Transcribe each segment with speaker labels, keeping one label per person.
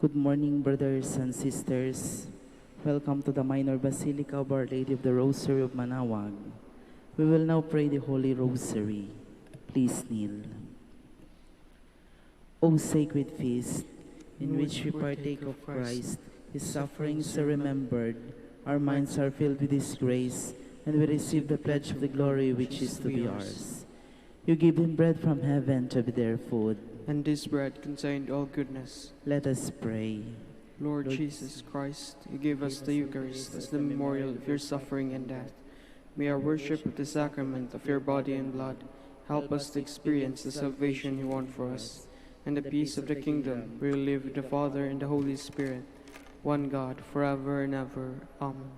Speaker 1: Good morning, brothers and sisters. Welcome to the Minor Basilica of Our Lady of the Rosary of Manaoag. We will now pray the Holy Rosary. Please kneel. O sacred feast, in which we partake of Christ, His sufferings are remembered, our minds are filled with His grace, and we receive the pledge of the glory which is to be ours. You give Him bread from heaven to be their food,
Speaker 2: and this bread contained all goodness.
Speaker 1: Let us pray.
Speaker 2: Lord Jesus Christ, you gave us the Eucharist as the memorial of your suffering and death. May our worship of the sacrament of your body and blood help us to experience the salvation you want for us, and the peace of the kingdom where you live with the Father and the Holy Spirit, one God, forever and ever. Amen.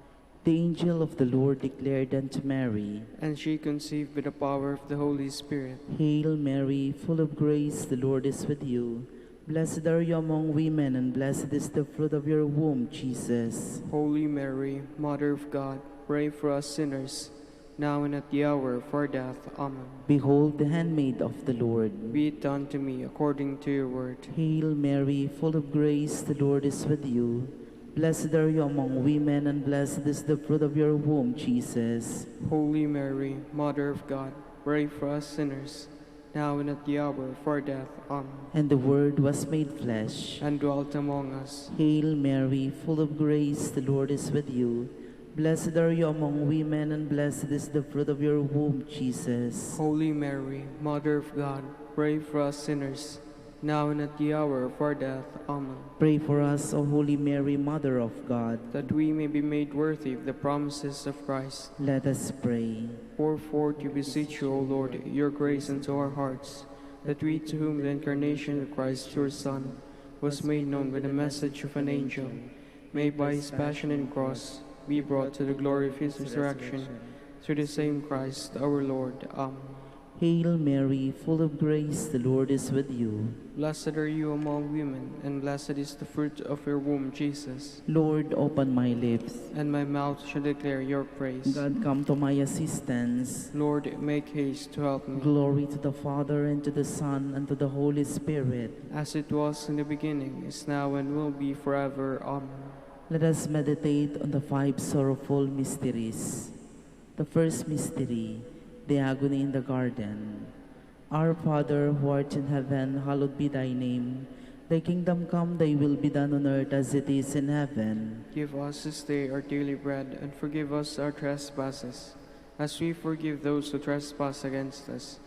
Speaker 1: The angel of the Lord declared unto Mary,
Speaker 2: and she conceived by the power of the Holy Spirit.
Speaker 1: Hail Mary, full of grace, the Lord is with you. Blessed are you among women, and blessed is the fruit of your womb, Jesus.
Speaker 2: Holy Mary, Mother of God, pray for us sinners, now and at the hour of our death. Amen.
Speaker 1: Behold the handmaid of the Lord.
Speaker 2: Be it done to me according to your word.
Speaker 1: Hail Mary, full of grace, the Lord is with you. Blessed are you among women, and blessed is the fruit of your womb, Jesus.
Speaker 2: Holy Mary, Mother of God, pray for us sinners, now and at the hour of our death. Amen.
Speaker 1: And the Word was made flesh,
Speaker 2: and dwelt among us.
Speaker 1: Hail Mary, full of grace, the Lord is with you. Blessed are you among women, and blessed is the fruit of your womb, Jesus.
Speaker 2: Holy Mary, Mother of God, pray for us sinners, now and at the hour of our death. Amen.
Speaker 1: Pray for us, O Holy Mary, Mother of God,
Speaker 2: that we may be made worthy of the promises of Christ.
Speaker 1: Let us pray.
Speaker 2: Pour forth, we beseech you, O Lord, your grace into our hearts, that we, to whom the incarnation of Christ, your Son, was made known by the message of an angel, may by his passion and cross be brought to the glory of his resurrection, through the same Christ our Lord. Amen.
Speaker 1: Hail Mary, full of grace, the Lord is with you.
Speaker 2: Blessed are you among women, and blessed is the fruit of your womb, Jesus.
Speaker 1: Lord, open my lips,
Speaker 2: and my mouth shall declare your praise.
Speaker 1: God, come to my assistance.
Speaker 2: Lord, make haste to help me.
Speaker 1: Glory to the Father, and to the Son, and to the Holy Spirit.
Speaker 2: As it was in the beginning, is now, and will be forever. Amen.
Speaker 1: Let us meditate on the 5 sorrowful mysteries. The first mystery, the agony in the garden. Our Father, who art in heaven, hallowed be thy name. Thy kingdom come, thy will be done on earth as it is in heaven.
Speaker 2: Give us this day our daily bread, and forgive us our trespasses, as we forgive those who trespass against us.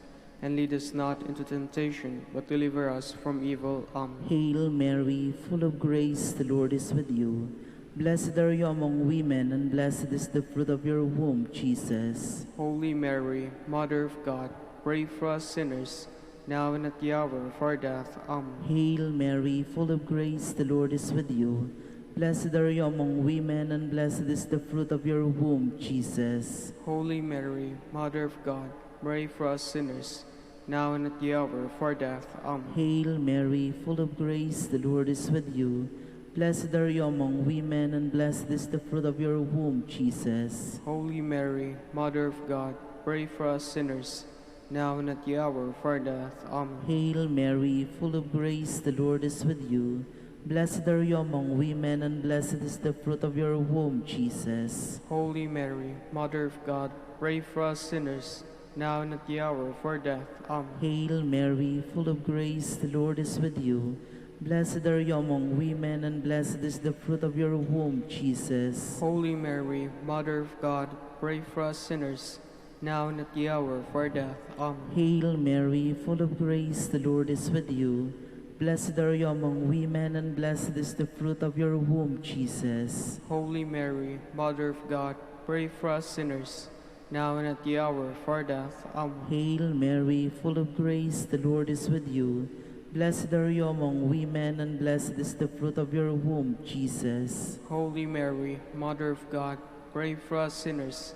Speaker 2: And lead us not into temptation, but deliver us from evil. Amen.
Speaker 1: Hail Mary, full of grace, the Lord is with you. Blessed are you among women, and blessed is the fruit of your womb, Jesus.
Speaker 2: Holy Mary, Mother of God, pray for us sinners, now and at the hour of our death. Amen.
Speaker 1: Hail Mary, full of grace, the Lord is with you. Blessed are you among women, and blessed is the fruit of your womb, Jesus.
Speaker 2: Holy Mary, Mother of God, pray for us sinners, now and at the hour of our death. Amen.
Speaker 1: Hail Mary, full of grace, the Lord is with you. Blessed are you among women, and blessed is the fruit of your womb, Jesus.
Speaker 2: Holy Mary, Mother of God, pray for us sinners, now and at the hour of our death. Amen.
Speaker 1: Hail Mary, full of grace, the Lord is with you. Blessed are you among women, and blessed is the fruit of your womb, Jesus.
Speaker 2: Holy Mary, Mother of God, pray for us sinners, now and at the hour of our death. Amen.
Speaker 1: Hail Mary, full of grace, the Lord is with you. Blessed are you among women, and blessed is the fruit of your womb, Jesus.
Speaker 2: Holy Mary, Mother of God, pray for us sinners, now and at the hour of our death. Amen.
Speaker 1: Hail Mary, full of grace, the Lord is with you. Blessed are you among women, and blessed is the fruit of your womb, Jesus.
Speaker 2: Holy Mary, Mother of God, pray for us sinners, now and at the hour of our death. Amen.
Speaker 1: Hail Mary, full of grace, the Lord is with you. Blessed are you among women, and blessed is the fruit of your womb, Jesus.
Speaker 2: Holy Mary, Mother of God, pray for us sinners,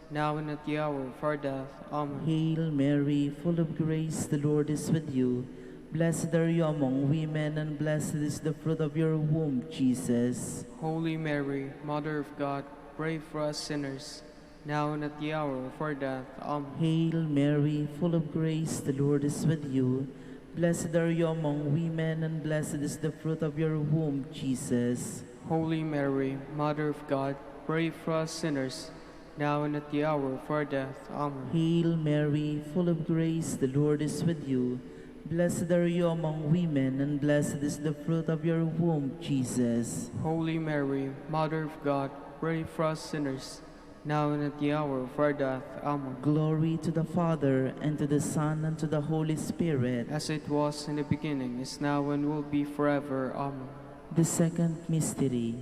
Speaker 2: now and at the hour of our death. Amen.
Speaker 1: Hail Mary, full of grace, the Lord is with you. Blessed are you among women, and blessed is the fruit of your womb, Jesus.
Speaker 2: Holy Mary, Mother of God, pray for us sinners, now and at the hour of our death. Amen.
Speaker 1: Hail Mary, full of grace, the Lord is with you. Blessed are you among women, and blessed is the fruit of your womb, Jesus.
Speaker 2: Holy Mary, Mother of God, pray for us sinners, now and at the hour of our death. Amen.
Speaker 1: Hail Mary, full of grace, the Lord is with you. Blessed are you among women, and blessed is the fruit of your womb, Jesus.
Speaker 2: Holy Mary, Mother of God, pray for us sinners, now and at the hour of our death. Amen.
Speaker 1: Glory to the Father, and to the Son, and to the Holy Spirit.
Speaker 2: As it was in the beginning, is now, and will be forever. Amen.
Speaker 1: The second mystery,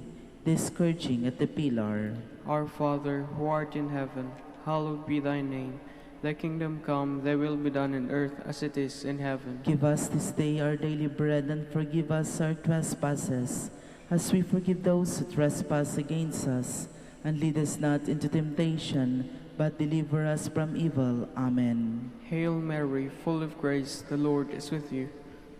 Speaker 1: the scourging at the pillar.
Speaker 2: Our Father, who art in heaven, hallowed be thy name. Thy kingdom come, thy will be done on earth as it is in heaven.
Speaker 1: Give us this day our daily bread, and forgive us our trespasses, as we forgive those who trespass against us. And lead us not into temptation, but deliver us from evil. Amen.
Speaker 2: Hail Mary, full of grace, the Lord is with you.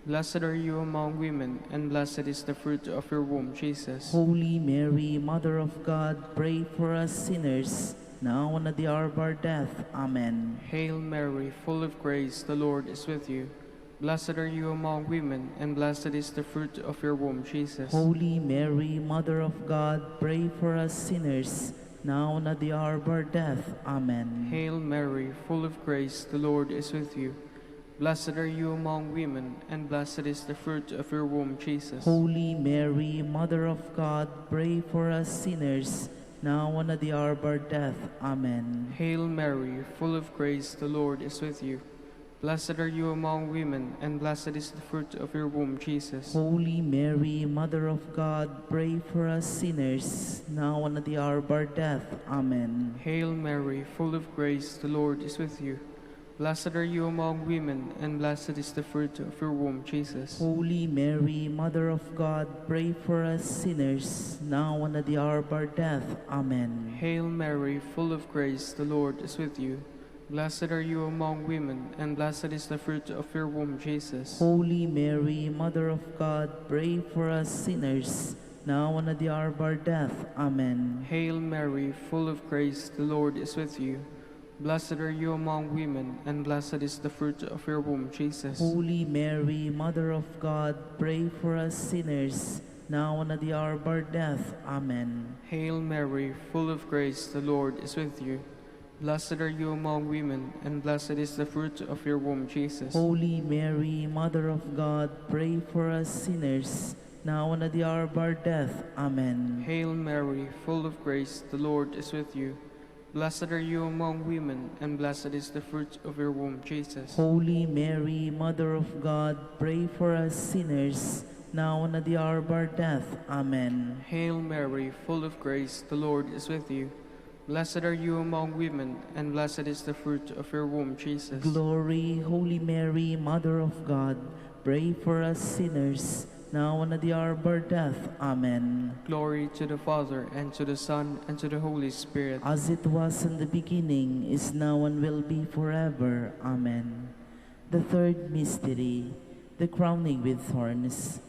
Speaker 2: Blessed are you among women, and blessed is the fruit of your womb, Jesus.
Speaker 1: Holy Mary, Mother of God, pray for us sinners, now and at the hour of our death. Amen.
Speaker 2: Hail Mary, full of grace, the Lord is with you. Blessed are you among women, and blessed is the fruit of your womb, Jesus.
Speaker 1: Holy Mary, Mother of God, pray for us sinners, now and at the hour of our death. Amen.
Speaker 2: Hail Mary, full of grace, the Lord is with you. Blessed are you among women, and blessed is the fruit of your womb, Jesus.
Speaker 1: Holy Mary, Mother of God, pray for us sinners, now and at the hour of our death. Amen.
Speaker 2: Hail Mary, full of grace, the Lord is with you. Blessed are you among women, and blessed is the fruit of your womb, Jesus.
Speaker 1: Holy Mary, Mother of God, pray for us sinners, now and at the hour of our death. Amen.
Speaker 2: Hail Mary, full of grace, the Lord is with you. Blessed are you among women, and blessed is the fruit of your womb, Jesus.
Speaker 1: Holy Mary, Mother of God, pray for us sinners, now and at the hour of our death. Amen.
Speaker 2: Hail Mary, full of grace, the Lord is with you. Blessed are you among women, and blessed is the fruit of your womb, Jesus.
Speaker 1: Holy Mary, Mother of God, pray for us sinners, now and at the hour of our death. Amen.
Speaker 2: Hail Mary, full of grace, the Lord is with you. Blessed are you among women, and blessed is the fruit of your womb, Jesus.
Speaker 1: Holy Mary, Mother of God, pray for us sinners, now and at the hour of our death. Amen.
Speaker 2: Hail Mary, full of grace, the Lord is with you. Blessed are you among women, and blessed is the fruit of your womb, Jesus.
Speaker 1: Holy Mary, Mother of God, pray for us sinners, now and at the hour of our death. Amen.
Speaker 2: Hail Mary, full of grace, the Lord is with you. Blessed are you among women, and blessed is the fruit of your womb, Jesus.
Speaker 1: Holy Mary, Mother of God, pray for us sinners, now and at the hour of our death. Amen.
Speaker 2: Hail Mary, full of grace, the Lord is with you. Blessed are you among women, and blessed is the fruit of your womb, Jesus.
Speaker 1: Glory, Holy Mary, Mother of God, pray for us sinners, now and at the hour of our death. Amen.
Speaker 2: Glory to the Father, and to the Son, and to the Holy Spirit.
Speaker 1: As it was in the beginning, is now, and will be forever. Amen. The third mystery, the crowning with thorns.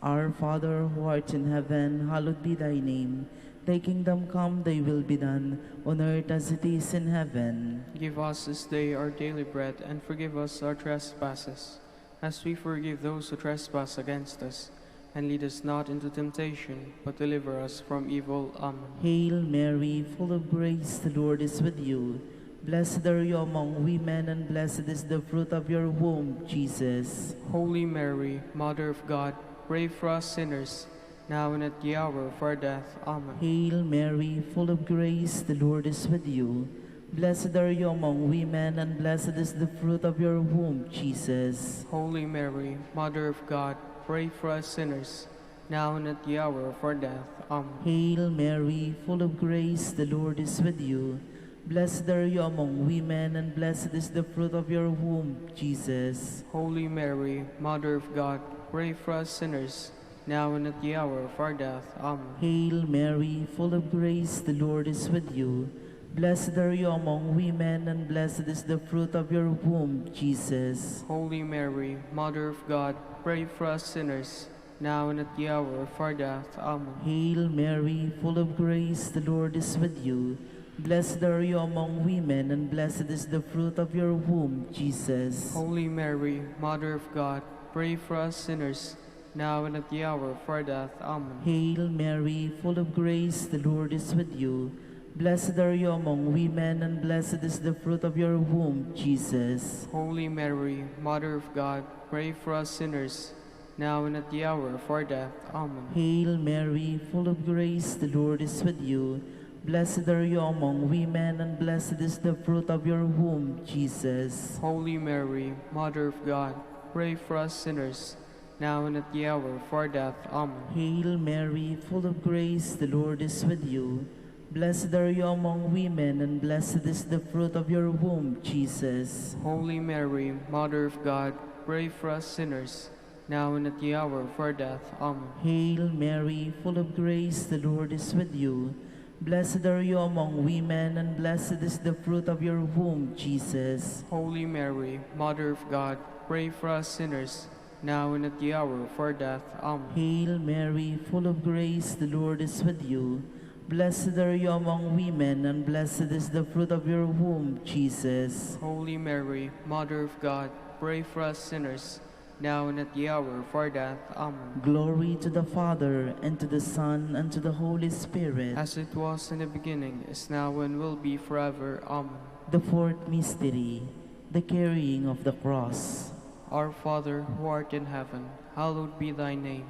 Speaker 1: Our Father, who art in heaven, hallowed be thy name. Thy kingdom come, thy will be done, on earth as it is in heaven.
Speaker 2: Give us this day our daily bread, and forgive us our trespasses, as we forgive those who trespass against us. And lead us not into temptation, but deliver us from evil. Amen.
Speaker 1: Hail Mary, full of grace, the Lord is with you. Blessed are you among women, and blessed is the fruit of your womb, Jesus.
Speaker 2: Holy Mary, Mother of God, pray for us sinners, now and at the hour of our death. Amen.
Speaker 1: Hail Mary, full of grace, the Lord is with you. Blessed are you among women, and blessed is the fruit of your womb, Jesus.
Speaker 2: Holy Mary, Mother of God, pray for us sinners, now and at the hour of our death. Amen.
Speaker 1: Hail Mary, full of grace, the Lord is with you. Blessed are you among women, and blessed is the fruit of your womb, Jesus.
Speaker 2: Holy Mary, Mother of God, pray for us sinners, now and at the hour of our death. Amen.
Speaker 1: Hail Mary, full of grace, the Lord is with you. Blessed are you among women, and blessed is the fruit of your womb, Jesus.
Speaker 2: Holy Mary, Mother of God, pray for us sinners, now and at the hour of our death. Amen.
Speaker 1: Hail Mary, full of grace, the Lord is with you. Blessed are you among women, and blessed is the fruit of your womb, Jesus.
Speaker 2: Holy Mary, Mother of God, pray for us sinners, now and at the hour of our death. Amen.
Speaker 1: Hail Mary, full of grace, the Lord is with you. Blessed are you among women, and blessed is the fruit of your womb, Jesus.
Speaker 2: Holy Mary, Mother of God, pray for us sinners, now and at the hour of our death. Amen.
Speaker 1: Hail Mary, full of grace, the Lord is with you. Blessed are you among women, and blessed is the fruit of your womb, Jesus.
Speaker 2: Holy Mary, Mother of God, pray for us sinners, now and at the hour of our death. Amen.
Speaker 1: Hail Mary, full of grace, the Lord is with you. Blessed are you among women, and blessed is the fruit of your womb, Jesus.
Speaker 2: Holy Mary, Mother of God, pray for us sinners, now and at the hour of our death. Amen.
Speaker 1: Hail Mary, full of grace, the Lord is with you. Blessed are you among women, and blessed is the fruit of your womb, Jesus.
Speaker 2: Holy Mary, Mother of God, pray for us sinners, now and at the hour of our death. Amen.
Speaker 1: Hail Mary, full of grace, the Lord is with you. Blessed are you among women, and blessed is the fruit of your womb, Jesus.
Speaker 2: Holy Mary, Mother of God, pray for us sinners, now and at the hour of our death. Amen.
Speaker 1: Glory to the Father, and to the Son, and to the Holy Spirit.
Speaker 2: As it was in the beginning, is now, and will be forever. Amen.
Speaker 1: The fourth mystery, the carrying of the cross.
Speaker 2: Our Father, who art in heaven, hallowed be thy name.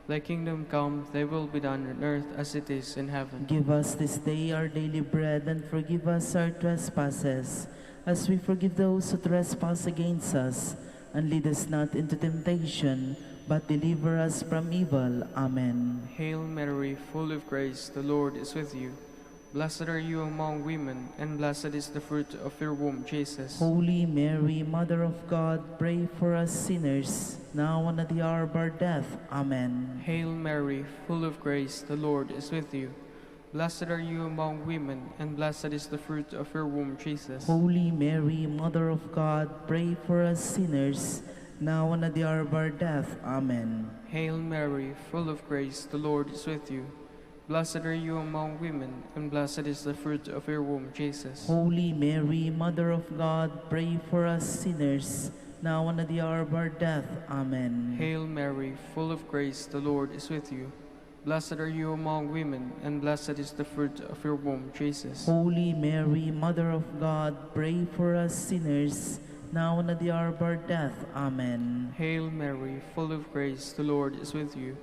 Speaker 2: Thy kingdom come, thy will be done on earth as it is in heaven.
Speaker 1: Give us this day our daily bread, and forgive us our trespasses, as we forgive those who trespass against us. And lead us not into temptation, but deliver us from evil. Amen.
Speaker 2: Hail Mary, full of grace, the Lord is with you. Blessed are you among women, and blessed is the fruit of your womb, Jesus.
Speaker 1: Holy Mary, Mother of God, pray for us sinners, now and at the hour of our death. Amen.
Speaker 2: Hail Mary, full of grace, the Lord is with you. Blessed are you among women, and blessed is the fruit of your womb, Jesus.
Speaker 1: Holy Mary, Mother of God, pray for us sinners, now and at the hour of our death. Amen.
Speaker 2: Hail Mary, full of grace, the Lord is with you. Blessed are you among women, and blessed is the fruit of your womb, Jesus.
Speaker 1: Holy Mary, Mother of God, pray for us sinners, now and at the hour of our death. Amen.
Speaker 2: Hail Mary, full of grace, the Lord is with you. Blessed are you among women, and blessed is the fruit of your womb, Jesus.
Speaker 1: Holy Mary, Mother of God, pray for us sinners, now and at the hour of our death. Amen.
Speaker 2: Hail Mary, full of grace, the Lord is with you.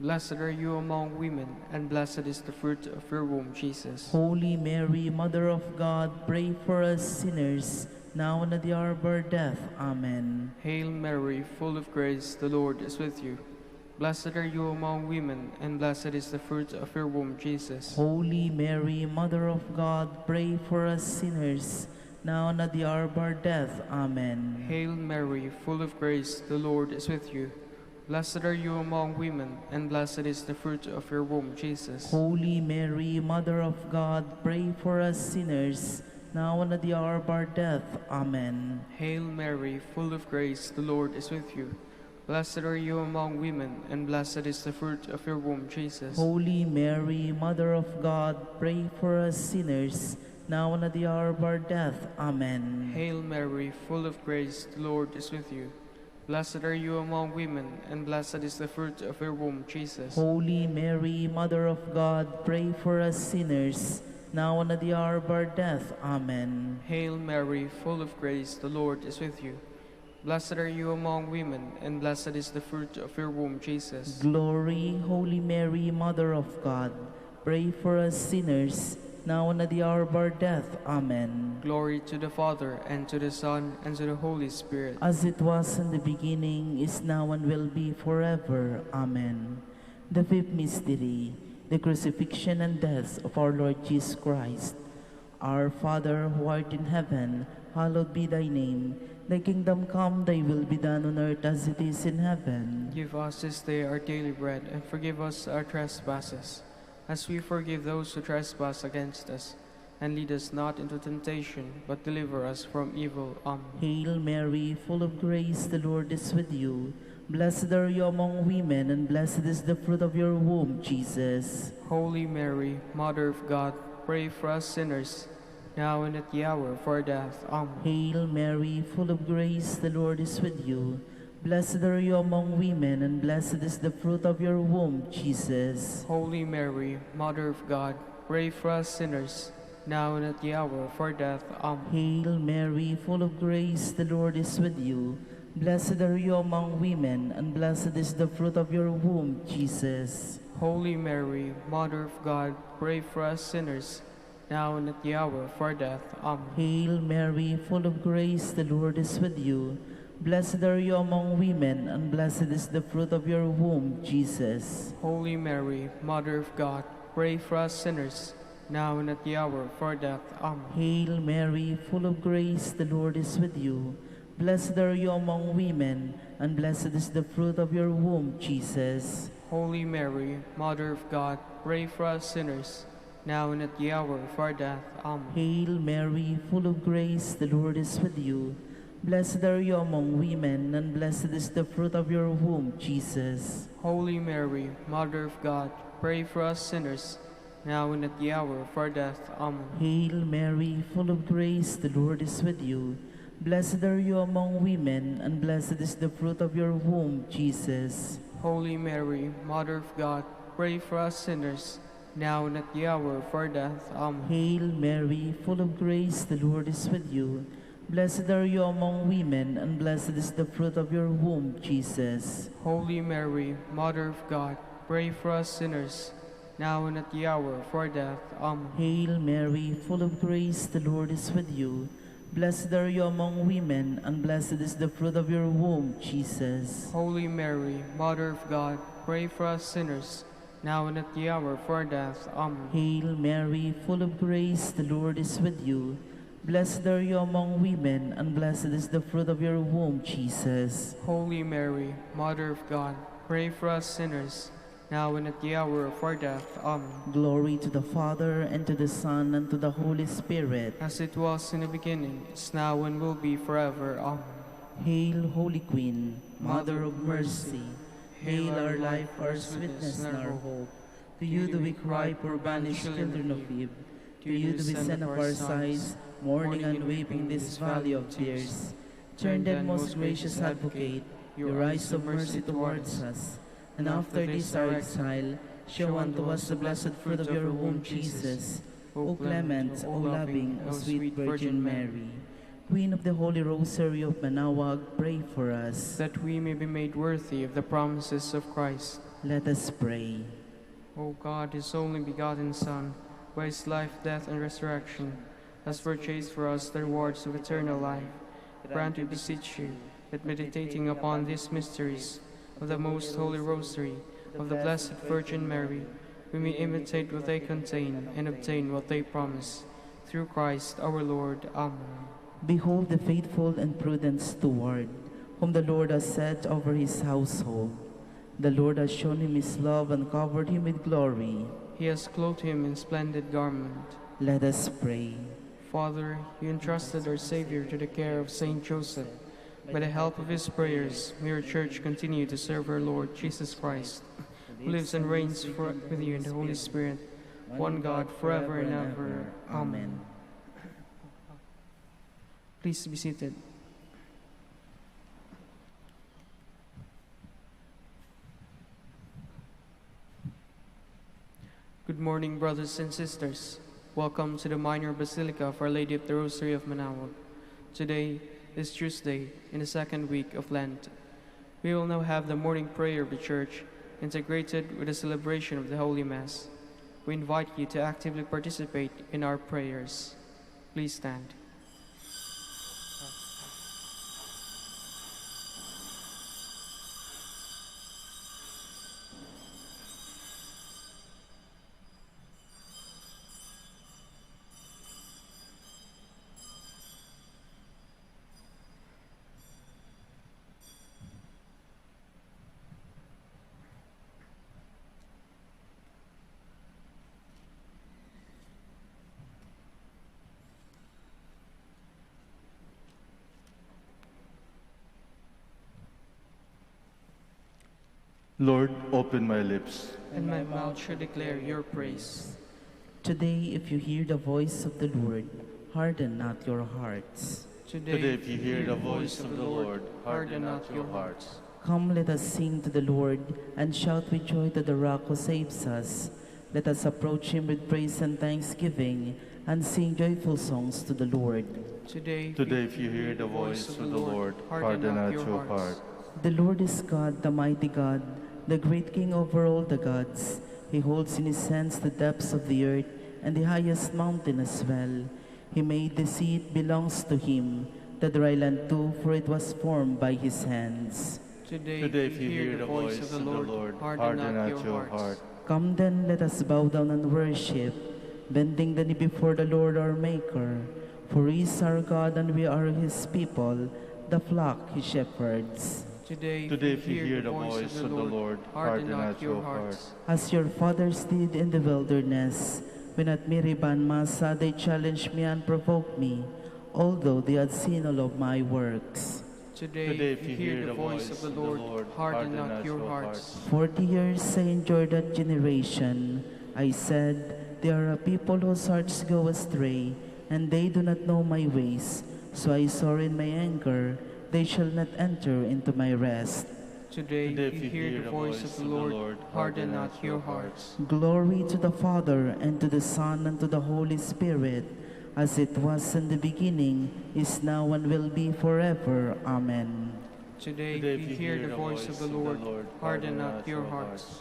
Speaker 2: Blessed are you among women, and blessed is the fruit of your womb, Jesus.
Speaker 1: Holy Mary, Mother of God, pray for us sinners, now and at the hour of our death. Amen.
Speaker 2: Hail Mary, full of grace, the Lord is with you. Blessed are you among women, and blessed is the fruit of your womb, Jesus.
Speaker 1: Holy Mary, Mother of God, pray for us sinners, now and at the hour of our death. Amen.
Speaker 2: Hail Mary, full of grace, the Lord is with you. Blessed are you among women, and blessed is the fruit of your womb, Jesus.
Speaker 1: Holy Mary, Mother of God, pray for us sinners, now and at the hour of our death. Amen.
Speaker 2: Hail Mary, full of grace, the Lord is with you. Blessed are you among women, and blessed is the fruit of your womb, Jesus.
Speaker 1: Holy Mary, Mother of God, pray for us sinners, now and at the hour of our death. Amen.
Speaker 2: Hail Mary, full of grace, the Lord is with you. Blessed are you among women, and blessed is the fruit of your womb, Jesus.
Speaker 1: Holy Mary, Mother of God, pray for us sinners, now and at the hour of our death. Amen.
Speaker 2: Hail Mary, full of grace, the Lord is with you. Blessed are you among women, and blessed is the fruit of your womb, Jesus.
Speaker 1: Glory, Holy Mary, Mother of God, pray for us sinners, now and at the hour of our death. Amen.
Speaker 2: Glory to the Father, and to the Son, and to the Holy Spirit.
Speaker 1: As it was in the beginning, is now, and will be forever. Amen. The fifth mystery, the crucifixion and death of our Lord Jesus Christ. Our Father, who art in heaven, hallowed be thy name. Thy kingdom come, thy will be done on earth as it is in heaven.
Speaker 2: Give us this day our daily bread, and forgive us our trespasses, as we forgive those who trespass against us. And lead us not into temptation, but deliver us from evil. Amen.
Speaker 1: Hail Mary, full of grace, the Lord is with you. Blessed are you among women, and blessed is the fruit of your womb, Jesus.
Speaker 2: Holy Mary, Mother of God, pray for us sinners, now and at the hour of our death. Amen.
Speaker 1: Hail Mary, full of grace, the Lord is with you. Blessed are you among women, and blessed is the fruit of your womb, Jesus.
Speaker 2: Holy Mary, Mother of God, pray for us sinners, now and at the hour of our death. Amen.
Speaker 1: Hail Mary, full of grace, the Lord is with you. Blessed are you among women, and blessed is the fruit of your womb, Jesus.
Speaker 2: Holy Mary, Mother of God, pray for us sinners, now and at the hour of our death. Amen.
Speaker 1: Hail Mary, full of grace, the Lord is with you. Blessed are you among women, and blessed is the fruit of your womb, Jesus.
Speaker 2: Holy Mary, Mother of God, pray for us sinners, now and at the hour of our death. Amen.
Speaker 1: Hail Mary, full of grace, the Lord is with you. Blessed are you among women, and blessed is the fruit of your womb, Jesus.
Speaker 2: Holy Mary, Mother of God, pray for us sinners, now and at the hour of our death. Amen.
Speaker 1: Hail Mary, full of grace, the Lord is with you. Blessed are you among women, and blessed is the fruit of your womb, Jesus.
Speaker 2: Holy Mary, Mother of God, pray for us sinners, now and at the hour of our death. Amen.
Speaker 1: Hail Mary, full of grace, the Lord is with you. Blessed are you among women, and blessed is the fruit of your womb, Jesus.
Speaker 2: Holy Mary, Mother of God, pray for us sinners, now and at the hour of our death. Amen.
Speaker 1: Hail Mary, full of grace, the Lord is with you. Blessed are you among women, and blessed is the fruit of your womb, Jesus.
Speaker 2: Holy Mary, Mother of God, pray for us sinners, now and at the hour of our death. Amen.
Speaker 1: Hail Mary, full of grace, the Lord is with you. Blessed are you among women, and blessed is the fruit of your womb, Jesus.
Speaker 2: Holy Mary, Mother of God, pray for us sinners, now and at the hour of our death. Amen.
Speaker 1: Hail Mary, full of grace, the Lord is with you. Blessed are you among women, and blessed is the fruit of your womb, Jesus.
Speaker 2: Holy Mary, Mother of God, pray for us sinners, now and at the hour of our death. Amen.
Speaker 1: Glory to the Father, and to the Son, and to the Holy Spirit.
Speaker 2: As it was in the beginning, is now, and will be forever. Amen.
Speaker 1: Hail, Holy Queen, Mother of Mercy. Hail our life, our sweetness, and our hope. To you do we cry, poor banished children of Eve. To you do we send up our sighs, mourning and weeping this valley of tears. Turn then, most gracious Advocate, your eyes of mercy towards us, and after this our exile, show unto us the blessed fruit of your womb, Jesus. O clement, O loving, O sweet Virgin Mary, Queen of the Holy Rosary of Manaoag, pray for us.
Speaker 2: That we may be made worthy of the promises of Christ.
Speaker 1: Let us pray.
Speaker 2: O God, his only begotten Son, by his life, death, and resurrection, has purchased for us the rewards of eternal life. Grant, we beseech you, that meditating upon these mysteries of the most holy Rosary of the Blessed Virgin Mary, we may imitate what they contain and obtain what they promise. Through Christ our Lord. Amen.
Speaker 1: Behold the faithful and prudent steward, whom the Lord has set over his household. The Lord has shown him his love and covered him with glory.
Speaker 2: He has clothed him in splendid garment.
Speaker 1: Let us pray.
Speaker 2: Father, you entrusted our Savior to the care of Saint Joseph. By the help of his prayers, may your Church continue to serve our Lord Jesus Christ, who lives and reigns with you in the Holy Spirit, one God, forever and ever. Amen. Please be seated. Good morning, brothers and sisters. Welcome to the Minor Basilica of Our Lady of the Rosary of Manaoag. Today is Tuesday in the second week of Lent. We will now have the morning prayer of the Church integrated with the celebration of the Holy Mass. We invite you to actively participate in our prayers. Please stand.
Speaker 3: Lord, open my lips,
Speaker 2: And my mouth shall declare your praise.
Speaker 1: Today, if you hear the voice of the Lord, harden not your hearts.
Speaker 3: Today, if you hear the voice of the Lord, harden not your hearts.
Speaker 1: Come, let us sing to the Lord, and shout with joy to the rock who saves us. Let us approach him with praise and thanksgiving, and sing joyful songs to the Lord.
Speaker 3: Today, if you hear the voice of the Lord, harden not your heart.
Speaker 1: The Lord is God, the mighty God, the great King over all the gods. He holds in his hands the depths of the earth, and the highest mountain as well. He made the sea, it belongs to him, the dry land too, for it was formed by his hands.
Speaker 3: Today, if you hear the voice of the Lord, harden not your heart.
Speaker 1: Come then, let us bow down and worship, bending the knee before the Lord our Maker. For he is our God, and we are his people, the flock he shepherds.
Speaker 3: Today, if you hear the voice of the Lord, harden not your hearts.
Speaker 1: As your fathers did in the wilderness, when at Meribah and Massa they challenged me and provoked me, although they had seen all of my works.
Speaker 3: Today, if you hear the voice of the Lord, harden not your hearts.
Speaker 1: 40 years I endured that generation. I said, they are a people whose hearts go astray, and they do not know my ways. So I swore in my anger, they shall not enter into my rest.
Speaker 3: Today, if you hear the voice of the Lord, harden not your hearts.
Speaker 1: Glory to the Father, and to the Son, and to the Holy Spirit, as it was in the beginning, is now, and will be forever. Amen.
Speaker 3: Today, if you hear the voice of the Lord, harden not your hearts.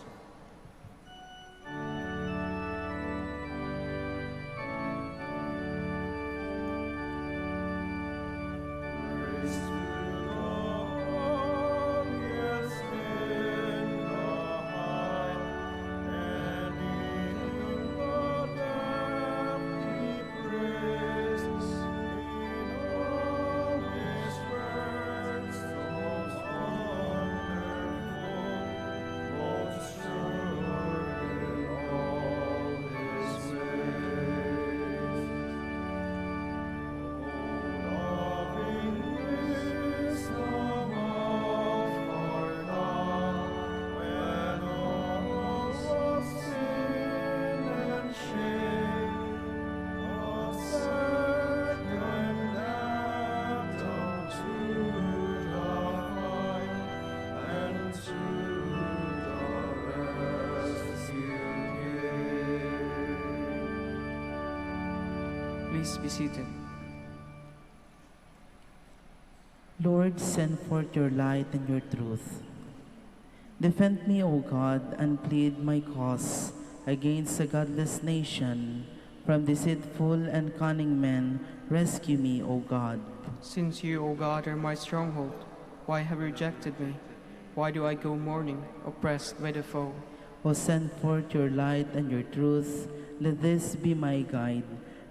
Speaker 3: Please be seated.
Speaker 1: Lord, send forth your light and your truth. Defend me, O God, and plead my cause against a godless nation. From deceitful and cunning men, rescue me, O God.
Speaker 2: Since you, O God, are my stronghold, why have you rejected me? Why do I go mourning, oppressed by the foe?
Speaker 1: O send forth your light and your truth. Let this be my guide.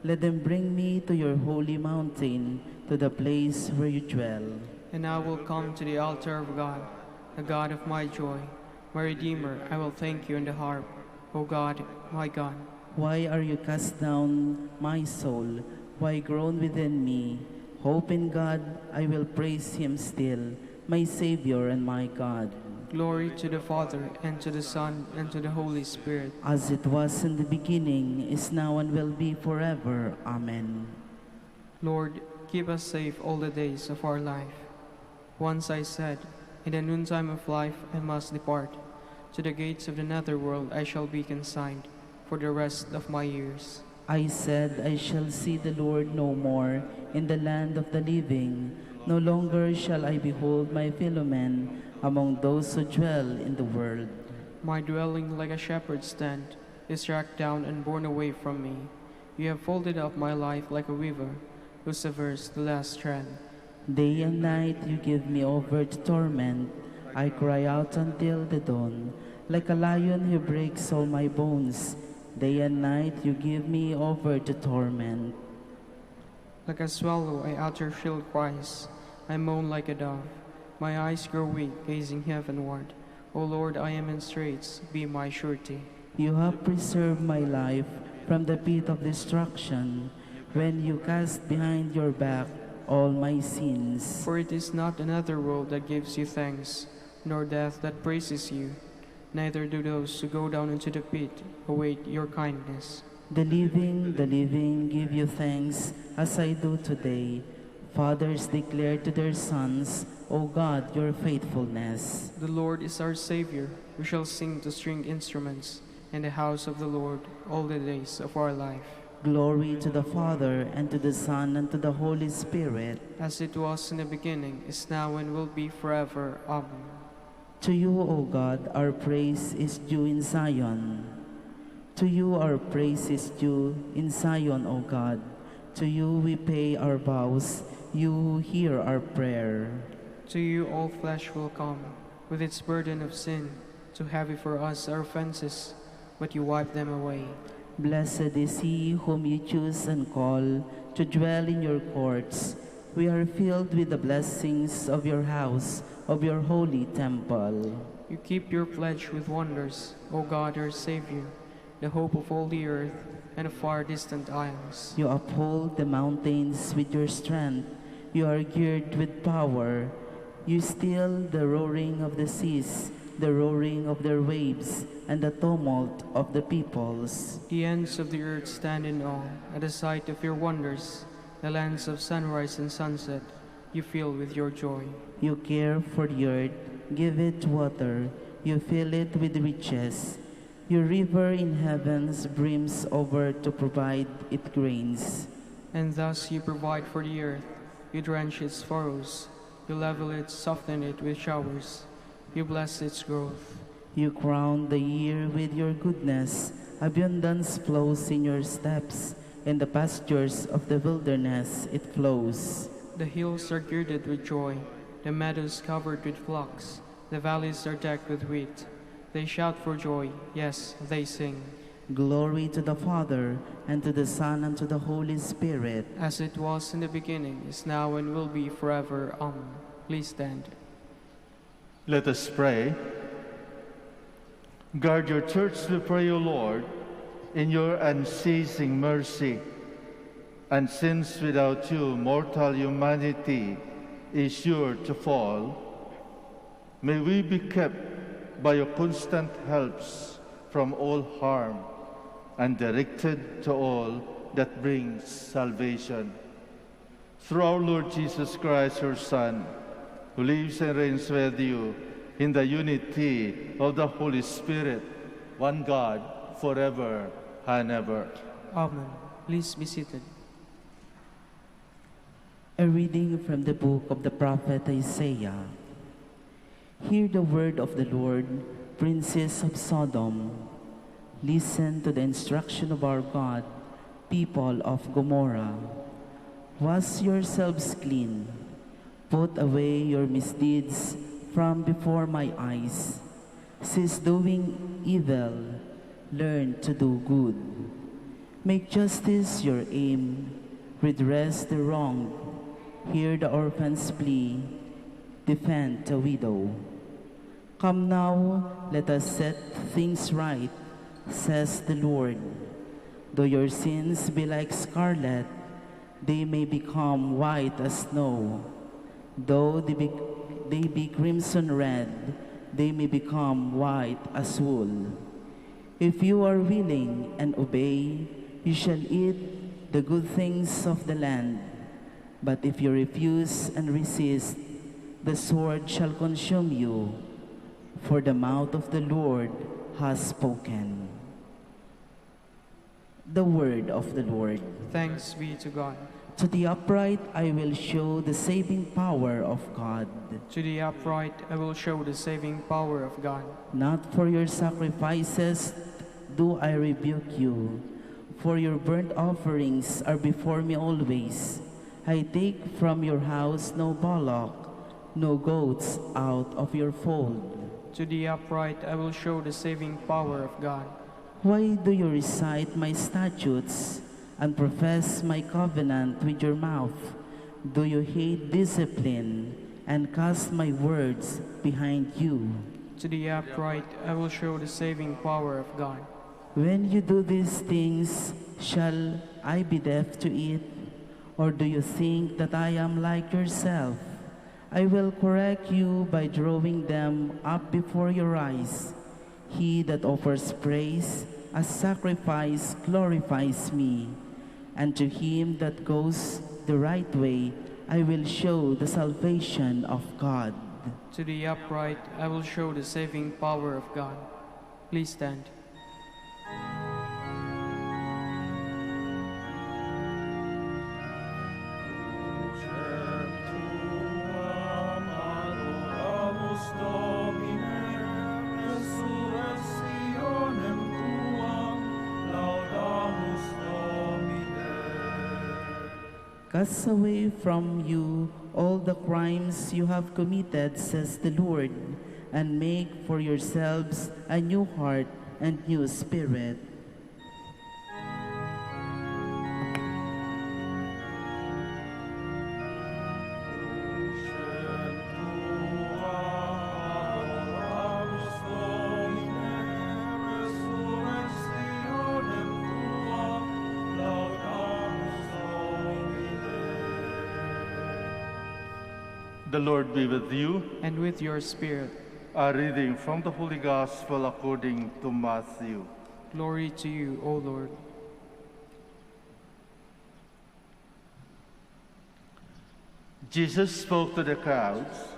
Speaker 1: Let them bring me to your holy mountain, to the place where you dwell.
Speaker 2: And I will come to the altar of God, the God of my joy. My Redeemer, I will thank you in the harp. O God, my God.
Speaker 1: Why are you cast down, my soul? Why groan within me? Hope in God, I will praise him still, my Savior and my God.
Speaker 2: Glory to the Father, and to the Son, and to the Holy Spirit.
Speaker 1: As it was in the beginning, is now, and will be forever. Amen.
Speaker 2: Lord, keep us safe all the days of our life. Once I said, in the noontime of life I must depart. To the gates of the netherworld I shall be consigned for the rest of my years.
Speaker 1: I said, I shall see the Lord no more in the land of the living. No longer shall I behold my fellow men among those who dwell in the world.
Speaker 2: My dwelling, like a shepherd's tent, is tracked down and borne away from me. You have folded up my life like a weaver who severs the last strand.
Speaker 1: Day and night you give me over to torment. I cry out until the dawn. Like a lion who breaks all my bones. Day and night you give me over to torment.
Speaker 2: Like a swallow I utter shrill cries. I moan like a dove. My eyes grow weak, gazing heavenward. O Lord, I am in straits, be my surety.
Speaker 1: You have preserved my life from the pit of destruction, when you cast behind your back all my sins.
Speaker 2: For it is not another world that gives you thanks, nor death that praises you. Neither do those who go down into the pit await your kindness.
Speaker 1: The living, give you thanks, as I do today. Fathers declare to their sons, O God, your faithfulness.
Speaker 2: The Lord is our Savior. We shall sing to stringed instruments in the house of the Lord all the days of our life.
Speaker 1: Glory to the Father, and to the Son, and to the Holy Spirit.
Speaker 2: As it was in the beginning, is now, and will be forever. Amen.
Speaker 1: To you, O God, our praise is due in Zion. To you our praise is due in Zion, O God. To you we pay our vows, you who hear our prayer.
Speaker 2: To you all flesh will come, with its burden of sin, too heavy for us our offenses, but you wipe them away.
Speaker 1: Blessed is he whom you choose and call to dwell in your courts. We are filled with the blessings of your house, of your holy temple.
Speaker 2: You keep your pledge with wonders, O God our Savior, the hope of all the earth and of far distant isles.
Speaker 1: You uphold the mountains with your strength. You are girded with power. You still the roaring of the seas, the roaring of their waves, and the tumult of the peoples.
Speaker 2: The ends of the earth stand in awe at the sight of your wonders. The lands of sunrise and sunset you fill with your joy.
Speaker 1: You care for the earth, give it water. You fill it with riches. Your river in heavens brims over to provide it grains.
Speaker 2: And thus you provide for the earth. You drench its furrows. You level it, soften it with showers. You bless its growth.
Speaker 1: You crown the year with your goodness. Abundance flows in your steps. In the pastures of the wilderness it flows.
Speaker 2: The hills are girded with joy. The meadows covered with flocks. The valleys are decked with wheat. They shout for joy, yes, they sing.
Speaker 1: Glory to the Father, and to the Son, and to the Holy Spirit.
Speaker 2: As it was in the beginning, is now, and will be forever. Amen. Please stand.
Speaker 3: Let us pray. Guard your church, we pray, O Lord, in your unceasing mercy. And since without you mortal humanity is sure to fall, may we be kept by your constant helps from all harm and directed to all that brings salvation. Through our Lord Jesus Christ, your Son, who lives and reigns with you in the unity of the Holy Spirit, one God, forever and ever.
Speaker 2: Amen. Please be seated.
Speaker 1: A reading from the book of the prophet Isaiah. Hear the word of the Lord, princes of Sodom. Listen to the instruction of our God, people of Gomorrah. Wash yourselves clean. Put away your misdeeds from before my eyes. Cease doing evil. Learn to do good. Make justice your aim. Redress the wronged. Hear the orphan's plea. Defend the widow. Come now, let us set things right, says the Lord. Though your sins be like scarlet, they may become white as snow. Though they be crimson red, they may become white as wool. If you are willing and obey, you shall eat the good things of the land. But if you refuse and resist, the sword shall consume you, for the mouth of the Lord has spoken. The word of the Lord.
Speaker 2: Thanks be to God.
Speaker 1: To the upright I will show the saving power of God.
Speaker 2: To the upright I will show the saving power of God.
Speaker 1: Not for your sacrifices do I rebuke you, for your burnt offerings are before me always. I take from your house no bullock, no goats out of your fold.
Speaker 2: To the upright I will show the saving power of God.
Speaker 1: Why do you recite my statutes and profess my covenant with your mouth? Do you hate discipline and cast my words behind you?
Speaker 2: To the upright I will show the saving power of God.
Speaker 1: When you do these things, shall I be deaf to it? Or do you think that I am like yourself? I will correct you by drawing them up before your eyes. He that offers praise a sacrifice glorifies me, and to him that goes the right way I will show the salvation of God.
Speaker 2: To the upright I will show the saving power of God. Please stand.
Speaker 1: Cast away from you all the crimes you have committed, says the Lord, and make for yourselves a new heart and new spirit.
Speaker 3: The Lord be with you.
Speaker 2: And with your spirit.
Speaker 3: A reading from the Holy Gospel according to Matthew.
Speaker 2: Glory to you, O Lord.
Speaker 3: Jesus spoke to the crowds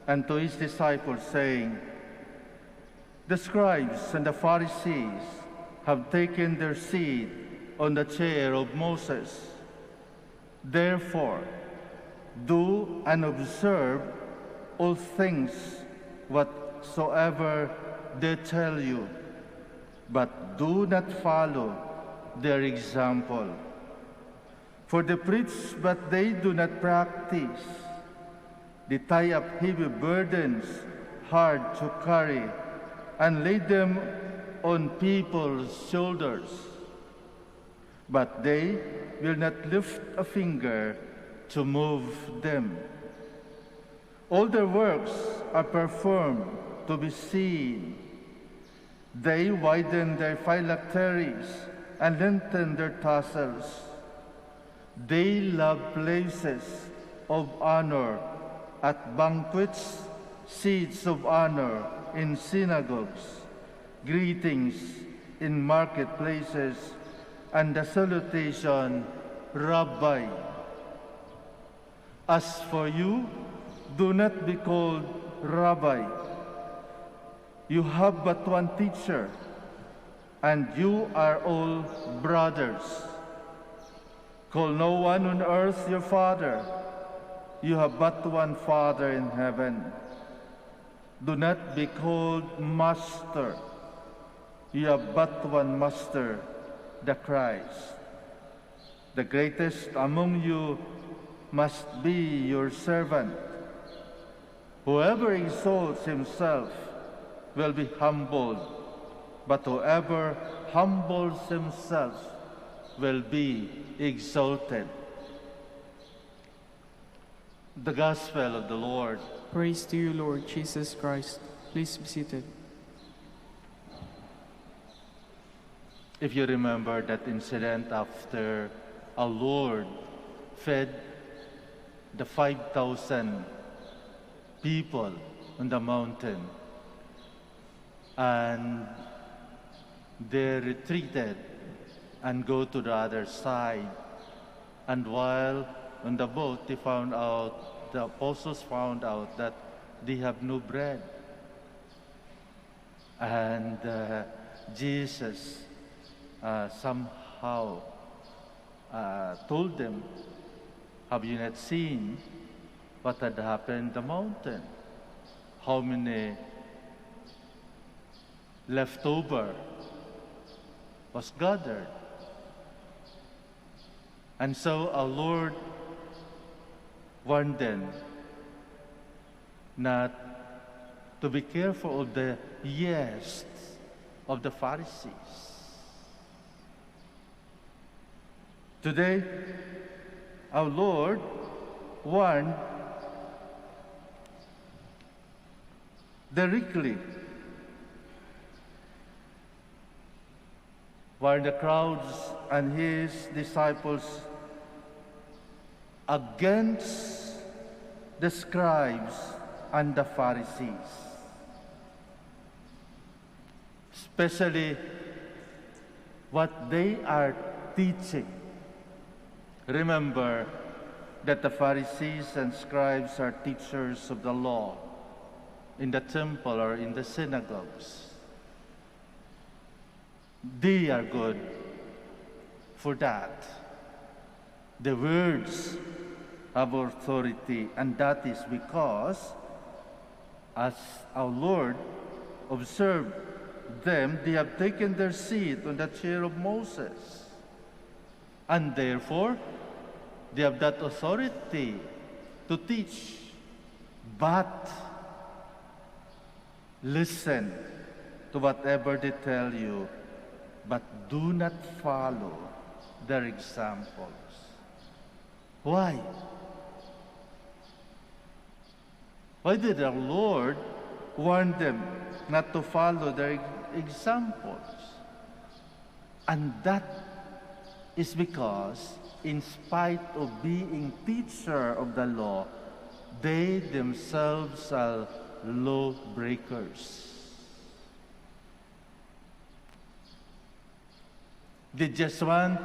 Speaker 3: and to his disciples, saying, "The scribes and the Pharisees have taken their seat on the chair of Moses. Therefore, do and observe all things whatsoever they tell you, but do not follow their example. For they preach, but they do not practice. They tie up heavy burdens, hard to carry, and lay them on people's shoulders. But they will not lift a finger to move them. All their works are performed to be seen. They widen their phylacteries and lengthen their tassels. They love places of honor at banquets, seats of honor in synagogues, greetings in marketplaces, and the salutation, Rabbi. As for you, do not be called Rabbi. You have but one teacher, and you are all brothers. Call no one on earth your father. You have but one Father in heaven. Do not be called Master. You have but one Master, the Christ. The greatest among you must be your servant. Whoever exalts himself will be humbled, but whoever humbles himself will be exalted. The Gospel of the Lord.
Speaker 2: Praise to you, Lord Jesus Christ. Please be seated.
Speaker 3: If you remember that incident after our Lord fed the 5,000 people on the mountain, and they retreated and go to the other side. And while on the boat, the apostles found out that they have no bread. And Jesus somehow told them, "Have you not seen what had happened on the mountain? How many leftover was gathered?" And so our Lord warned them not to be careful of the yeast of the Pharisees. Today, our Lord warned directly, warned the crowds and his disciples against the scribes and the Pharisees, especially what they are teaching. Remember that the Pharisees and scribes are teachers of the law in the temple or in the synagogues. They are good for that. The words have authority, and that is because, as our Lord observed them, they have taken their seat on the chair of Moses. And therefore, they have that authority to teach. But listen to whatever they tell you, but do not follow their examples. Why? Why did our Lord warn them not to follow their examples? And that is because, in spite of being teacher of the law, they themselves are lawbreakers. They just want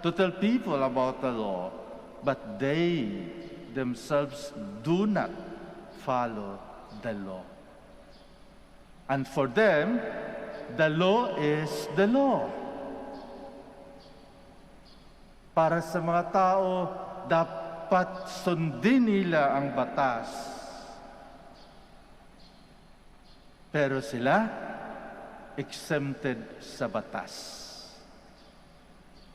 Speaker 3: to tell people about the law, but they themselves do not follow the law. And for them, the law is the law. Para sa mga tao, dapat sundin nila ang batas. Pero sila, exempted sa batas.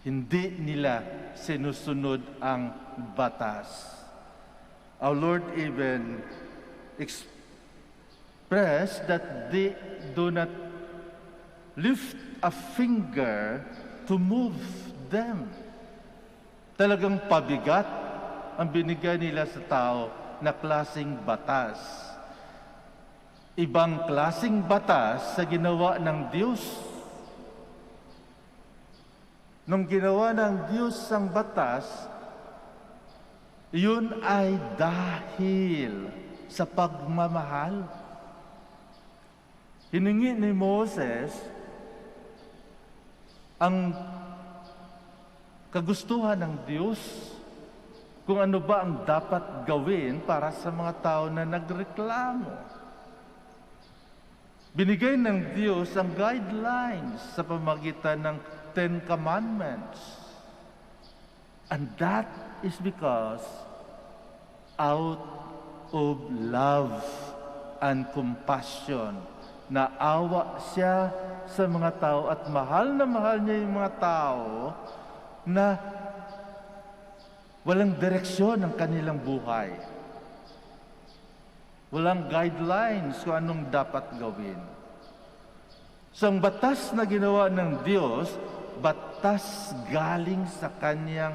Speaker 3: Hindi nila sinusunod ang batas. Our Lord even expressed that they do not lift a finger to move them. Talagang pabigat ang binigay nila sa tao na klaseng batas. Ibang klaseng batas sa ginawa ng Diyos. Nung ginawa ng Diyos ang batas, yun ay dahil sa pagmamahal. Hiningi ni Moses ang kagustuhan ng Diyos kung ano ba ang dapat gawin para sa mga tao na nagreklamo. Binigay ng Diyos ang guidelines sa pamagitan ng Ten Commandments. And that is because out of love and compassion, naawa siya sa mga tao at mahal na mahal niya yung mga tao na walang direksyon ang kanilang buhay. Walang guidelines kung anong dapat gawin. So ang batas na ginawa ng Diyos, batas galing sa kanyang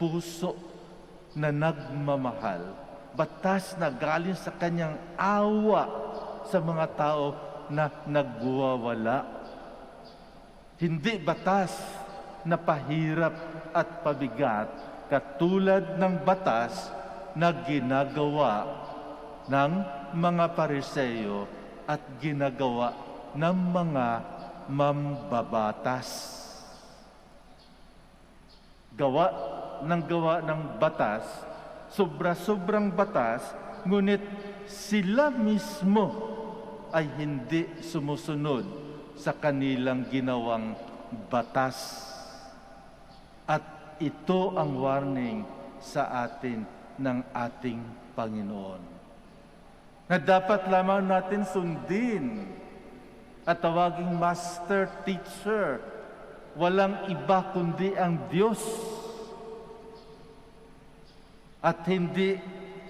Speaker 3: puso na nagmamahal. Batas na galing sa kanyang awa sa mga tao na nagwawala. Hindi batas na pahirap at pabigat katulad ng batas na ginagawa ng mga Pariseo at ginagawa ng mga mambabatas. Gawa ng batas, sobra-sobrang batas, ngunit sila mismo ay hindi sumusunod sa kanilang ginawang batas. At ito ang warning sa atin ng ating Panginoon, na dapat lamang natin sundin at tawaging master teacher. Walang iba kundi ang Diyos. At hindi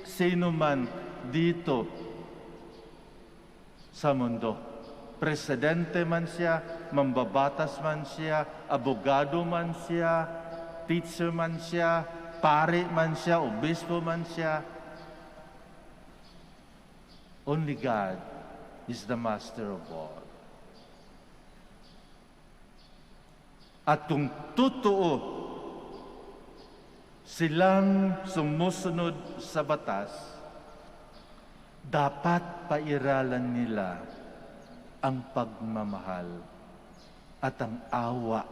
Speaker 3: sino man dito sa mundo. Presidente man siya, mambabatas man siya, abogado man siya, teacher man siya, pare man siya, obispo man siya. Only God is the master of all. At kung totoo silang sumusunod sa batas, dapat pairalan nila ang pagmamahal at ang awa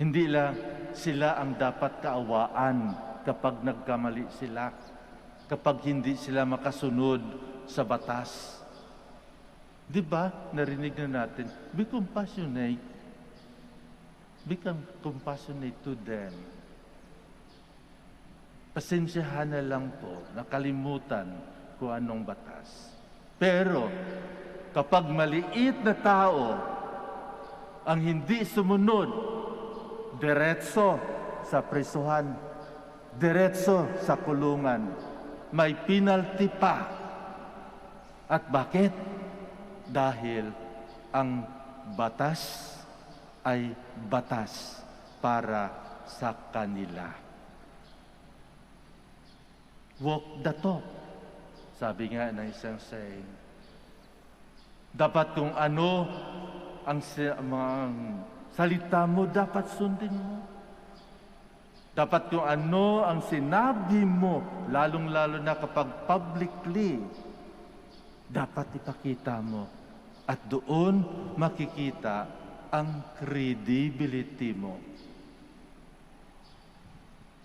Speaker 3: Hindi lang sila ang dapat kaawaan kapag nagkamali sila, kapag hindi sila makasunod sa batas. Di ba? Narinig na natin, be compassionate. Become compassionate to them. Pasensyahan na lang po, nakalimutan kung anong batas. Pero, kapag maliit na tao ang hindi sumunod, diretso sa prisuhan, diretso sa kulungan, may penalty pa. At bakit? Dahil ang batas ay batas para sa kanila. Walk the talk. Sabi nga ng isang saying, dapat kung ano ang salita mo, dapat sundin mo. Dapat kung ano ang sinabi mo, lalong-lalo na kapag publicly, dapat ipakita mo. At doon makikita ang credibility mo.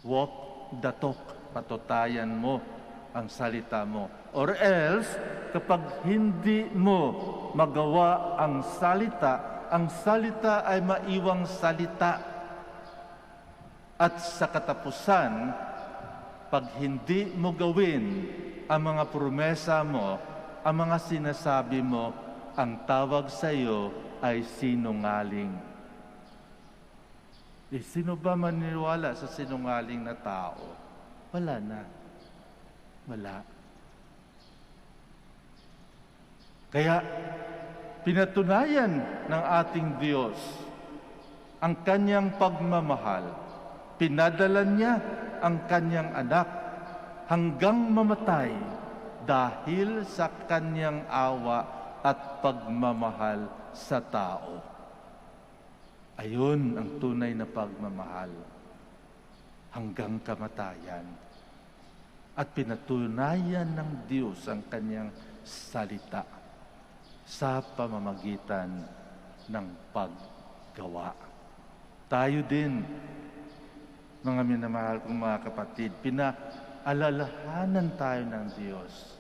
Speaker 3: Walk the talk. Patutayan mo ang salita mo. Or else, kapag hindi mo magawa ang salita ay maiwang salita. At sa katapusan, pag hindi mo gawin ang mga promesa mo, ang mga sinasabi mo, ang tawag sa iyo ay sinungaling. Sino ba maniniwala sa sinungaling na tao? Wala na. Wala. Kaya, pinatunayan ng ating Diyos ang kanyang pagmamahal. Pinadala niya ang kanyang anak hanggang mamatay dahil sa kanyang awa at pagmamahal sa tao. Ayun ang tunay na pagmamahal hanggang kamatayan. At pinatunayan ng Diyos ang kanyang salita sa pamamagitan ng paggawa. Tayo din, mga minamahal kong mga kapatid, pinaalalahanan tayo ng Diyos.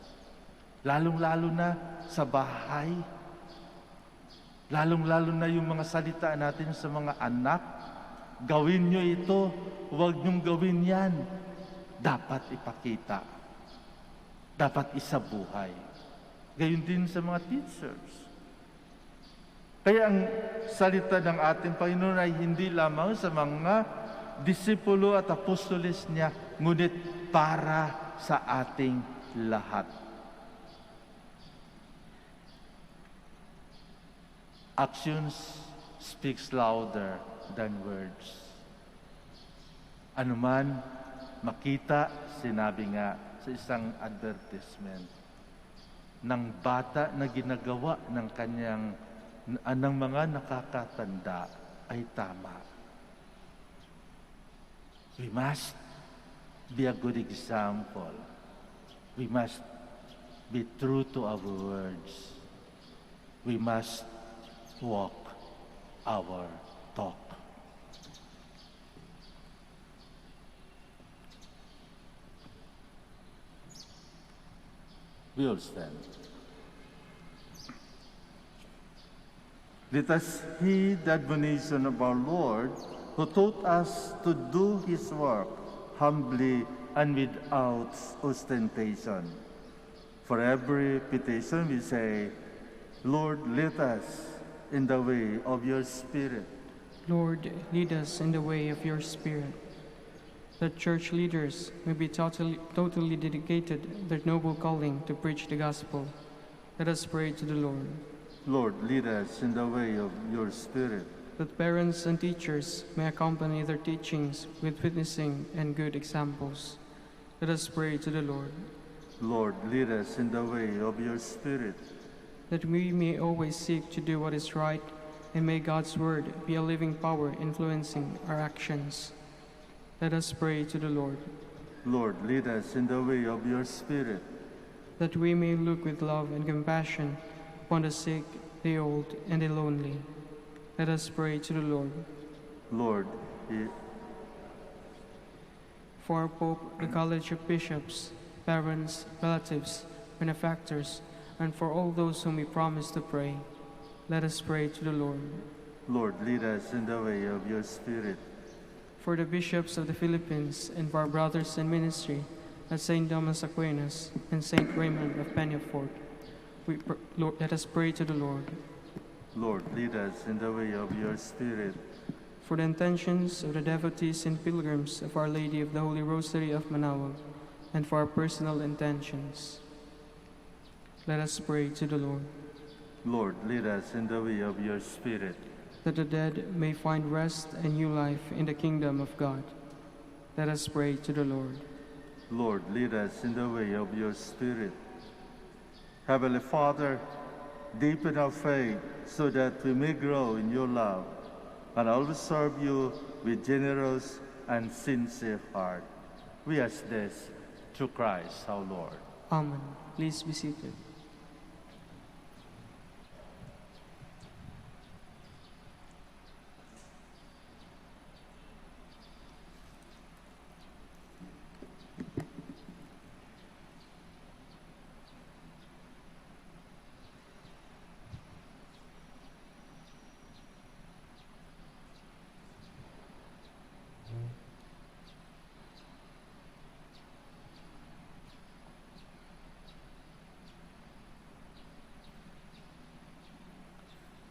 Speaker 3: Lalong-lalo na sa bahay. Lalong-lalo na yung mga salita natin sa mga anak. Gawin nyo ito, huwag nyong gawin yan. Dapat ipakita. Dapat isabuhay. Gayon din sa mga teachers. Kaya ang salita ng ating Panginoon ay hindi lamang sa mga disipulo at apostoles niya, ngunit para sa ating lahat. Actions speaks louder than words. Ano man makita, sinabi nga sa isang advertisement, ng bata na ginagawa ng kanyang ng mga nakakatanda ay tama. We must be a good example. We must be true to our words. We must walk our talk. We all stand. Let us heed the admonition of our Lord, who taught us to do His work humbly and without ostentation. For every petition we say, Lord, lead us in the way of your Spirit.
Speaker 2: Lord, lead us in the way of your Spirit. That church leaders may be totally dedicated their noble calling to preach the gospel. Let us pray to the Lord.
Speaker 3: Lord, lead us in the way of your Spirit.
Speaker 2: That parents and teachers may accompany their teachings with witnessing and good examples. Let us pray to the Lord.
Speaker 3: Lord, lead us in the way of your Spirit.
Speaker 2: That we may always seek to do what is right, and may God's word be a living power influencing our actions. Let us pray to the Lord.
Speaker 3: Lord, lead us in the way of your Spirit.
Speaker 2: That we may look with love and compassion upon the sick, the old, and the lonely. Let us pray to the Lord.
Speaker 3: Lord,
Speaker 2: For our Pope, the College of Bishops, parents, relatives, benefactors, and for all those whom we promise to pray, let us pray to the Lord.
Speaker 3: Lord, lead us in the way of your Spirit.
Speaker 2: For the bishops of the Philippines and for our brothers in ministry at St. Thomas Aquinas and St. Raymond of Peñafort, Lord, let us pray to the Lord.
Speaker 3: Lord, lead us in the way of your Spirit.
Speaker 2: For the intentions of the devotees and pilgrims of Our Lady of the Holy Rosary of Manaoag, and for our personal intentions, let us pray to the Lord.
Speaker 3: Lord, lead us in the way of your Spirit.
Speaker 2: That the dead may find rest and new life in the kingdom of God, let us pray to the Lord.
Speaker 3: Lord, lead us in the way of your Spirit. Heavenly Father, deepen our faith so that we may grow in your love and always serve you with generous and sincere heart. We ask this through Christ our Lord.
Speaker 2: Amen. Please be seated.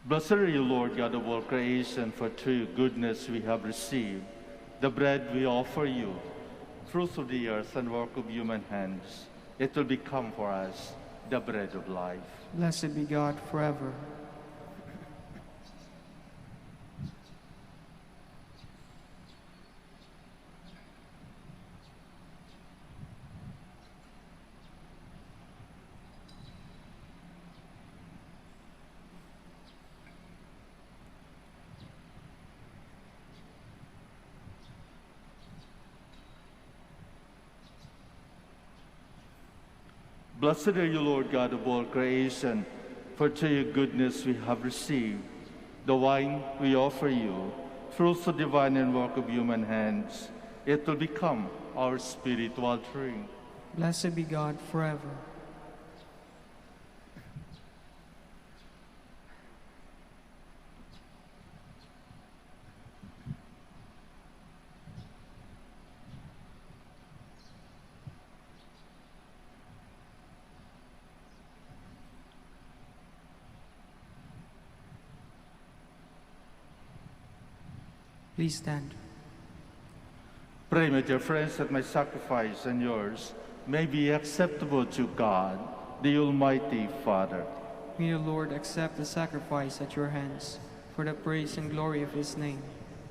Speaker 3: Blessed are you, Lord God of all creation, for through your goodness we have received the bread we offer you, fruits of the earth and work of human hands. It will become for us the bread of life.
Speaker 2: Blessed be God forever.
Speaker 3: Blessed are you, Lord God of all creation, for through your goodness we have received the wine we offer you, fruits of divine and work of human hands. It will become our spiritual drink.
Speaker 2: Blessed be God forever. Please stand.
Speaker 3: Pray, my dear friends, that my sacrifice and yours may be acceptable to God, the Almighty Father.
Speaker 2: May the Lord accept the sacrifice at your hands for the praise and glory of his name,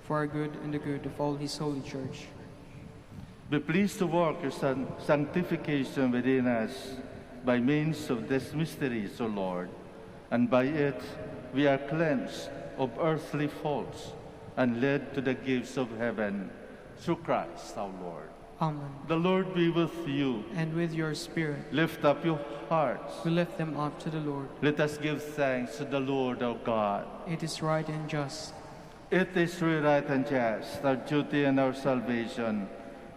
Speaker 2: for our good and the good of all his holy church.
Speaker 3: Be pleased to work your sanctification within us by means of these mysteries, O Lord, and by it we are cleansed of earthly faults and led to the gifts of heaven, through Christ our Lord.
Speaker 2: Amen.
Speaker 3: The Lord be with you.
Speaker 2: And with your spirit,
Speaker 3: Lift up your hearts.
Speaker 2: we lift them up to the Lord.
Speaker 3: Let us give thanks to the Lord our God.
Speaker 2: It is right and just.
Speaker 3: It is really right and just, our duty and our salvation,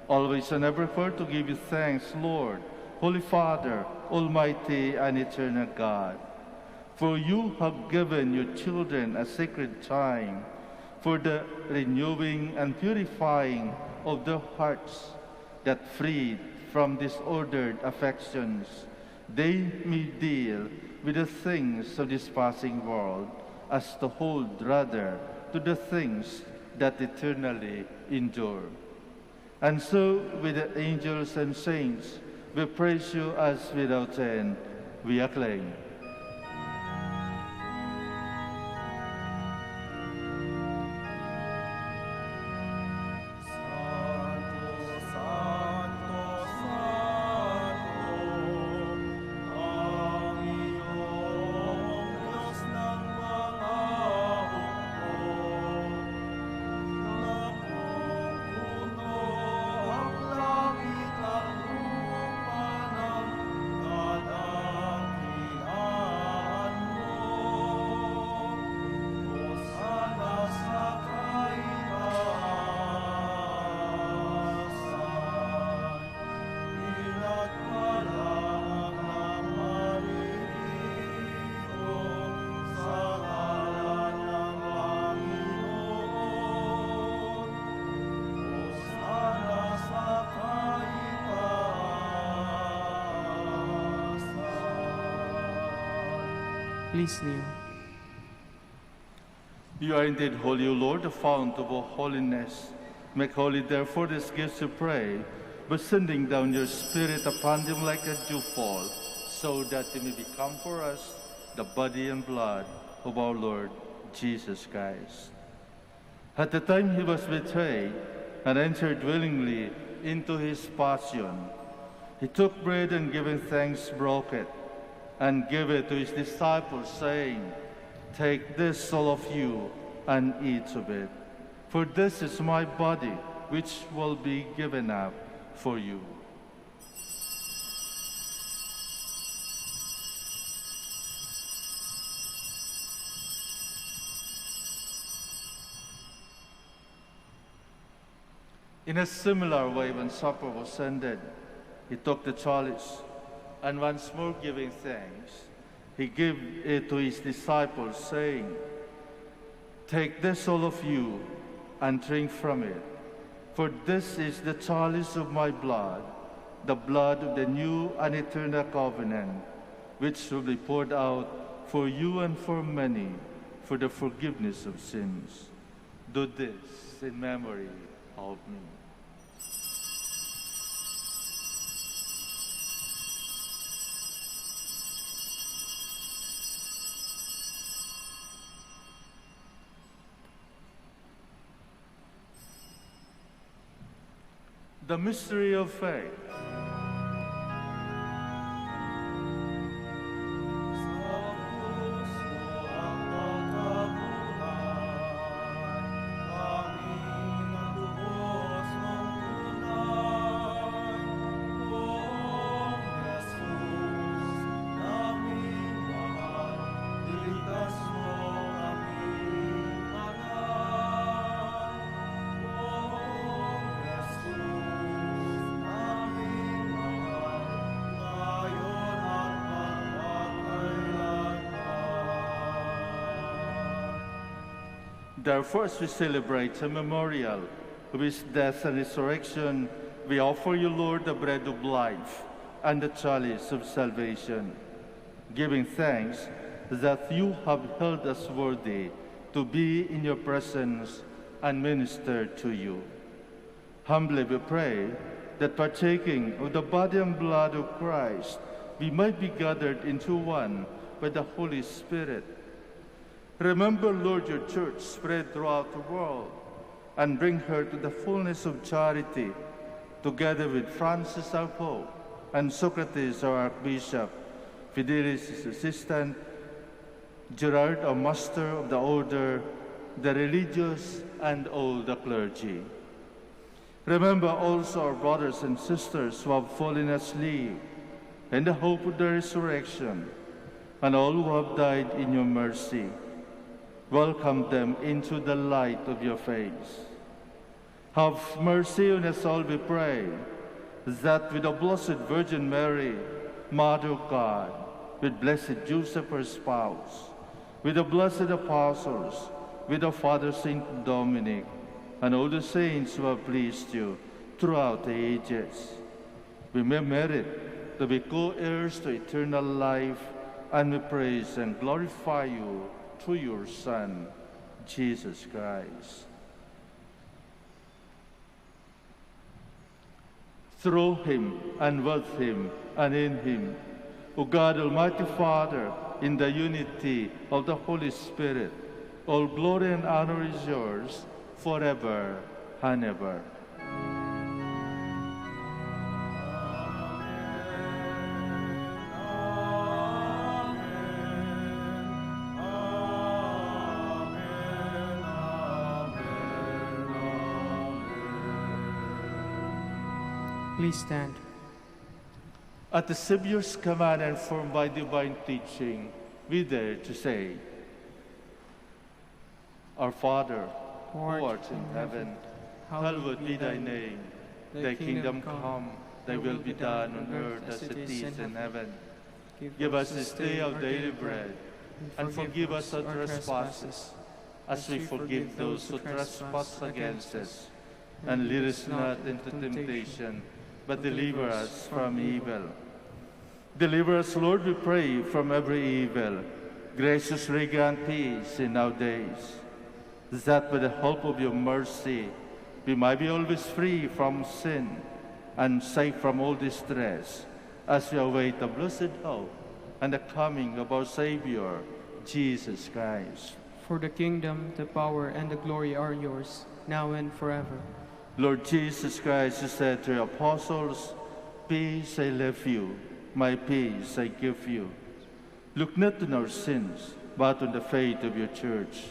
Speaker 3: always and everywhere to give you thanks, Lord, Holy Father, Almighty and eternal God. For you have given your children a sacred time for the renewing and purifying of their hearts, that freed from disordered affections, they may deal with the things of this passing world as to hold rather to the things that eternally endure. And so, with the angels and saints, we praise you as without end we acclaim.
Speaker 2: Please kneel.
Speaker 3: You are indeed holy, O Lord, the fount of all holiness. Make holy, therefore, these gifts, we pray, by sending down your Spirit upon them like a dewfall, so that they may become for us the body and blood of our Lord Jesus Christ. At the time he was betrayed and entered willingly into his passion, he took bread and giving thanks, broke it, and gave it to his disciples, saying, "Take this, all of you, and eat of it. For this is my body, which will be given up for you." In a similar way, when supper was ended, he took the chalice, and once more giving thanks, he gave it to his disciples, saying, "Take this, all of you, and drink from it. For this is the chalice of my blood, the blood of the new and eternal covenant, which will be poured out for you and for many for the forgiveness of sins. Do this in memory of me." The mystery of faith. Therefore, as we celebrate a memorial of his death and resurrection, we offer you, Lord, the bread of life and the chalice of salvation, giving thanks that you have held us worthy to be in your presence and minister to you. Humbly we pray that partaking of the body and blood of Christ, we might be gathered into one by the Holy Spirit. Remember, Lord, your church spread throughout the world, and bring her to the fullness of charity, together with Francis our Pope, and Socrates our Archbishop, Fidelis his assistant, Gerard our Master of the Order, the religious, and all the clergy. Remember also our brothers and sisters who have fallen asleep in the hope of the resurrection, and all who have died in your mercy. Welcome them into the light of your face. Have mercy on us all, we pray, that with the Blessed Virgin Mary, Mother of God, with Blessed Joseph, her spouse, with the blessed apostles, with the Father Saint Dominic, and all the saints who have pleased you throughout the ages, we may merit to be co-heirs to eternal life, and we praise and glorify you through your Son, Jesus Christ. Through him, and with him, and in him, O God, Almighty Father, in the unity of the Holy Spirit, all glory and honor is yours forever and ever.
Speaker 2: Please stand.
Speaker 3: At the Savior's command and formed by divine teaching, we dare to say, Our Father, who art in heaven, hallowed be thy name. Thy kingdom come, thy will be done on earth as it is in heaven. Give us this day our daily bread, and forgive us our trespasses, as we forgive those who trespass against us. And lead us not into temptation, but deliver us from evil. Deliver us, Lord, we pray, from every evil. graciously grant peace in our days, that with the help of your mercy we might be always free from sin and safe from all distress, as we await the blessed hope and the coming of our Savior, Jesus Christ.
Speaker 2: For the kingdom, the power, and the glory are yours, now and forever.
Speaker 3: Lord Jesus Christ, you said to your apostles, "Peace I leave you, my peace I give you." Look not on our sins, but on the faith of your church,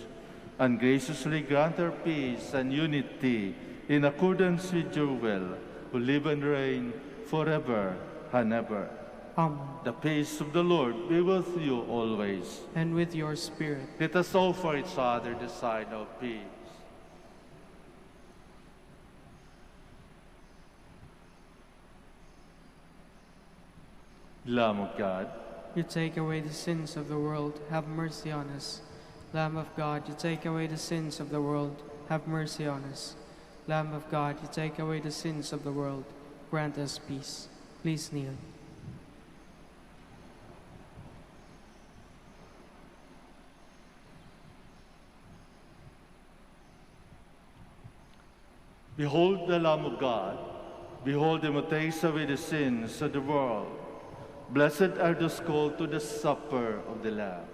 Speaker 3: and graciously grant our peace and unity in accordance with your will, who live and reign forever and ever.
Speaker 2: Amen.
Speaker 3: The peace of the Lord be with you always.
Speaker 2: And with your spirit.
Speaker 3: Let us offer each other the sign of peace. Lamb of God,
Speaker 2: You take away the sins of the world, have mercy on us. Lamb of God, you take away the sins of the world, have mercy on us. Lamb of God, you take away the sins of the world, grant us peace. Please kneel.
Speaker 3: behold the Lamb of God. Behold him who takes away the sins of the world. Blessed are those called to the supper of the Lamb.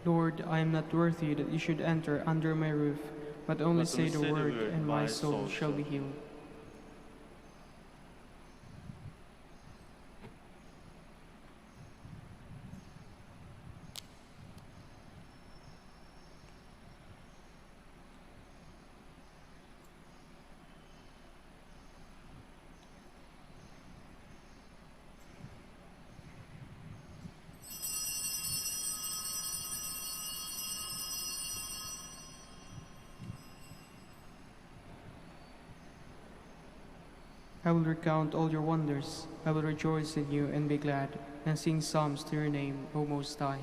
Speaker 2: Lord, I am not worthy that you should enter under my roof, but only say the word, and my soul shall be healed. I will recount all your wonders. I will rejoice in you and be glad, and sing psalms to your name, O Most High.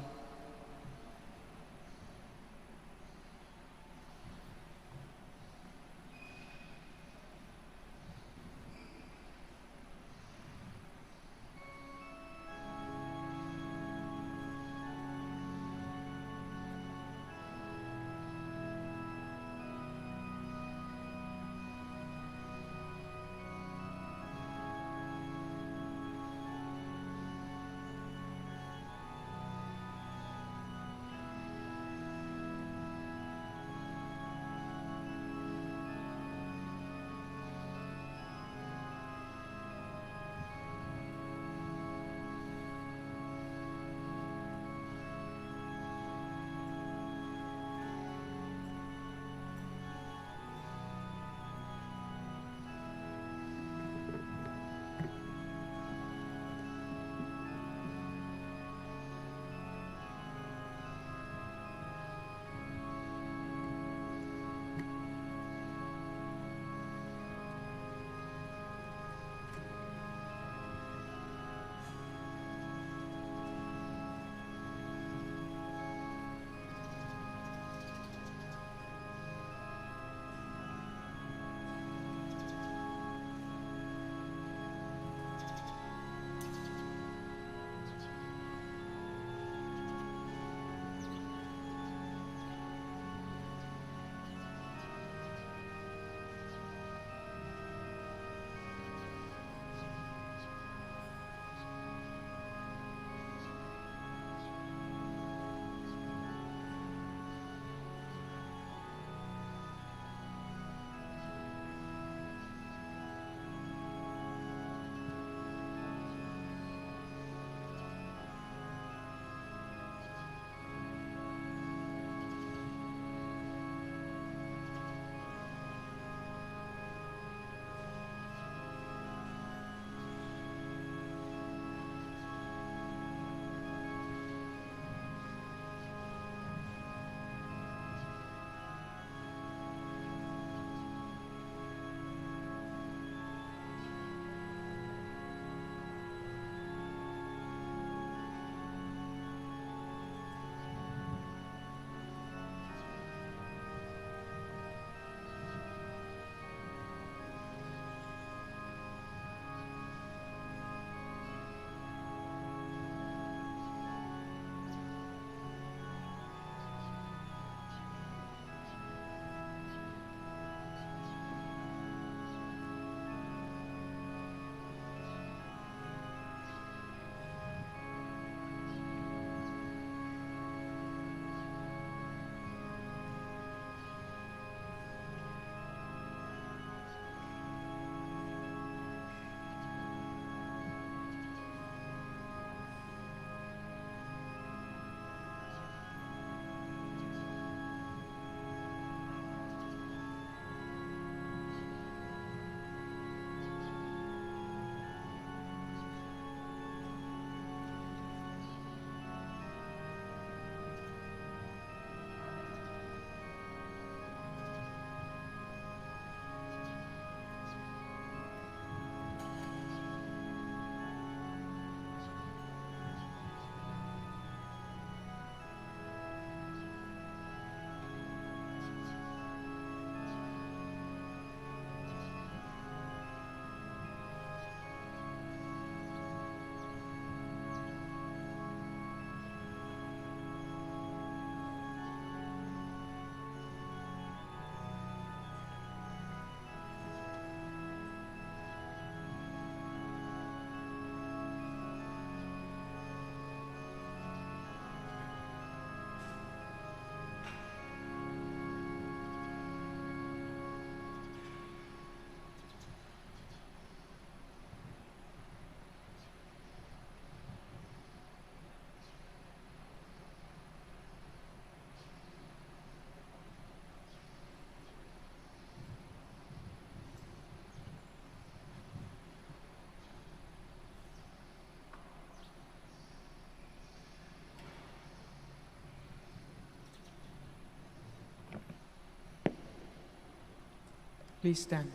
Speaker 2: Please stand.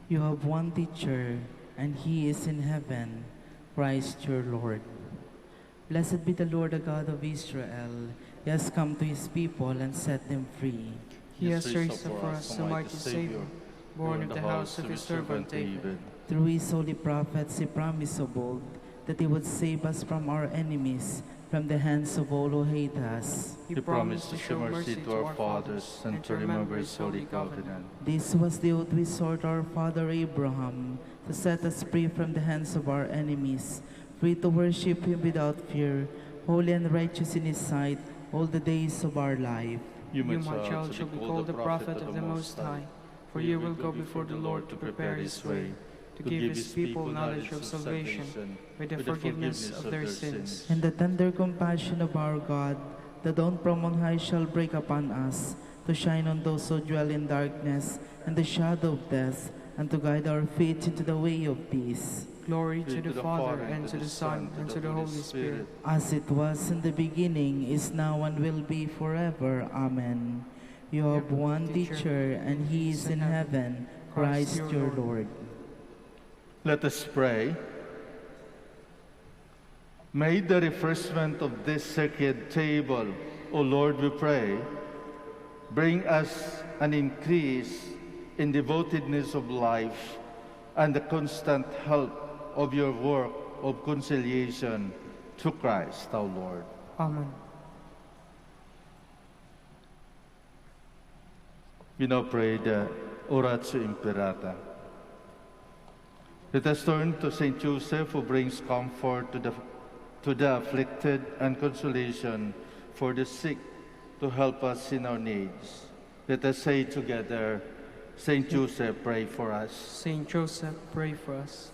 Speaker 1: You have one teacher, and he is in heaven, Christ your Lord. Blessed be the Lord, the God of Israel. He has come to his people and set them free.
Speaker 2: He has raised up for us a mighty Savior, born of the house of his servant David.
Speaker 1: Through his holy prophets, he promised of old that he would save us from our enemies, from the hands of all who hate us.
Speaker 3: He promised to show mercy to our fathers and to remember his holy covenant.
Speaker 1: This was the oath we swore to our father Abraham, to set us free from the hands of our enemies, free to worship him without fear, holy and righteous in his sight all the days of our life.
Speaker 2: You, my child, shall be called the prophet of the Most High, for you will go before the Lord to prepare his way, to give his people knowledge of salvation with the forgiveness of their sins.
Speaker 1: And the tender compassion of our God, the dawn from on high shall break upon us, to shine on those who dwell in darkness and the shadow of death, and to guide our feet into the way of peace.
Speaker 2: Glory to the Father, and to the Son, and to the Holy Spirit.
Speaker 1: As it was in the beginning, is now, and will be forever. Amen. You have one teacher, and he is in heaven, Christ your Lord.
Speaker 3: Let us pray. May the refreshment of this sacred table, O Lord, we pray, bring us an increase in devotedness of life and the constant help of your work of conciliation through Christ our Lord.
Speaker 2: Amen.
Speaker 3: We now pray the Oratio Imperata. Let us turn to Saint Joseph, who brings comfort to the afflicted and consolation for the sick, to help us in our needs. Let us say together, Saint Joseph, pray for us.
Speaker 2: Saint Joseph, pray for us.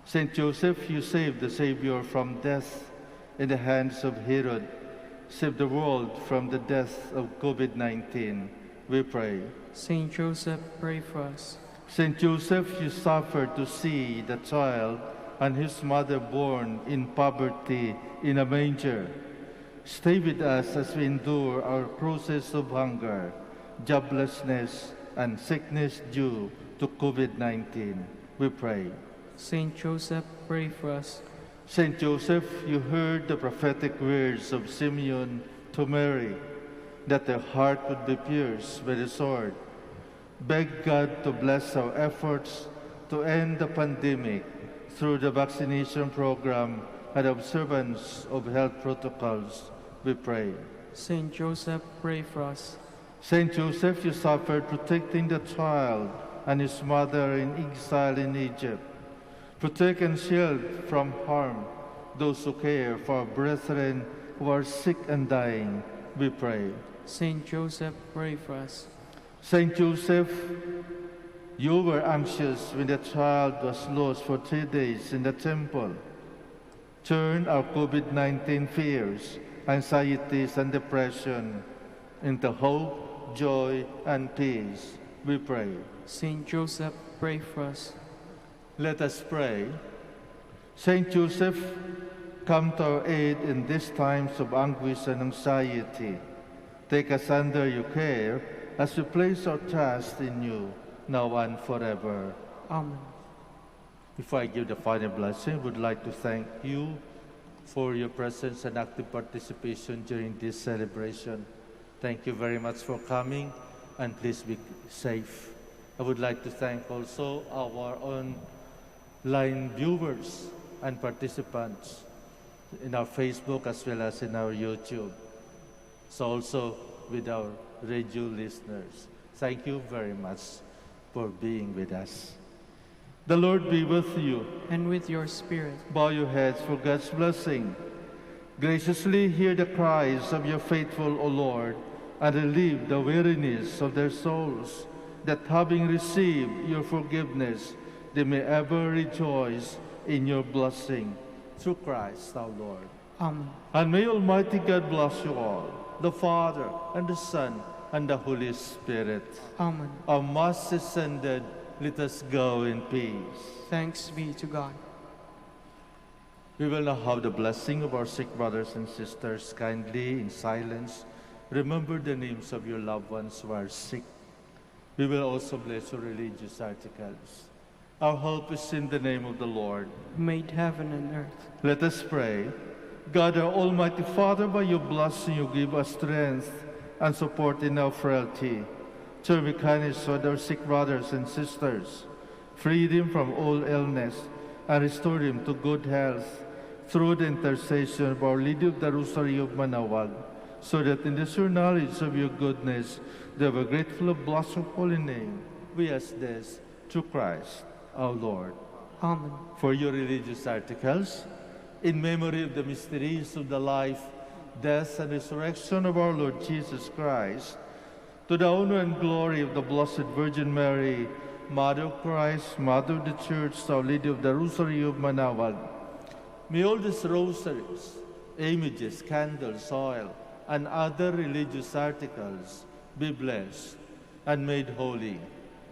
Speaker 3: Saint Joseph, you saved the Savior from death in the hands of Herod. Save the world from the death of COVID-19, we pray.
Speaker 2: Saint Joseph, pray for us.
Speaker 3: Saint Joseph, you suffered to see the child and his mother born in poverty in a manger. Stay with us as we endure our crosses of hunger, joblessness, and sickness due to COVID-19, we pray.
Speaker 2: Saint Joseph, pray for us.
Speaker 3: Saint Joseph, you heard the prophetic words of Simeon to Mary, that her heart would be pierced by the sword. Beg God to bless our efforts to end the pandemic through the vaccination program and observance of health protocols, we pray.
Speaker 2: Saint Joseph, pray for us.
Speaker 3: Saint Joseph, you suffered protecting the child and his mother in exile in Egypt. Protect and shield from harm those who care for our brethren who are sick and dying, we pray.
Speaker 2: Saint Joseph, pray for us.
Speaker 3: Saint Joseph, you were anxious when the child was lost for 3 days in the temple. Turn our COVID-19 fears, anxieties, and depression into hope, joy, and peace, we pray.
Speaker 2: Saint Joseph, pray for us.
Speaker 3: Let us pray. Saint Joseph, come to our aid in these times of anguish and anxiety. Take us under your care as we place our trust in you, now and forever.
Speaker 2: Amen.
Speaker 3: Before I give the final blessing, I would like to thank you for your presence and active participation during this celebration. Thank you very much for coming, and please be safe. I would like to thank also our online viewers and participants in our Facebook as well as in our YouTube. So also with our radio listeners. Thank you very much for being with us. The Lord be with you.
Speaker 2: And with your spirit.
Speaker 3: Bow your heads for God's blessing. Graciously hear the cries of your faithful, O Lord, and relieve the weariness of their souls, that having received your forgiveness, they may ever rejoice in your blessing. Through Christ our Lord.
Speaker 2: Amen.
Speaker 3: And may Almighty God bless you all, the Father, and the Son, and the Holy Spirit.
Speaker 2: Amen.
Speaker 3: Our Mass is ended. Let us go in peace.
Speaker 2: Thanks be to God.
Speaker 3: We will now have the blessing of our sick brothers and sisters. Kindly, in silence, remember the names of your loved ones who are sick. We will also bless your religious articles. Our help is in the name of the Lord,
Speaker 2: who made heaven and earth.
Speaker 3: Let us pray. God, our Almighty Father, by your blessing you give us strength and support in our frailty. Turn with kindness toward our sick brothers and sisters, free them from all illness, and restore them to good health through the intercession of Our Lady of the Rosary of Manaoag, so that in the sure knowledge of your goodness, they were grateful of bless your holy name. We ask this through Christ our Lord.
Speaker 2: Amen.
Speaker 3: For your religious articles, in memory of the mysteries of the life, death, and resurrection of our Lord Jesus Christ, to the honor and glory of the Blessed Virgin Mary, Mother of Christ, Mother of the Church, Our Lady of the Rosary of Manaoag, may all these rosaries, images, candles, oil, and other religious articles be blessed and made holy.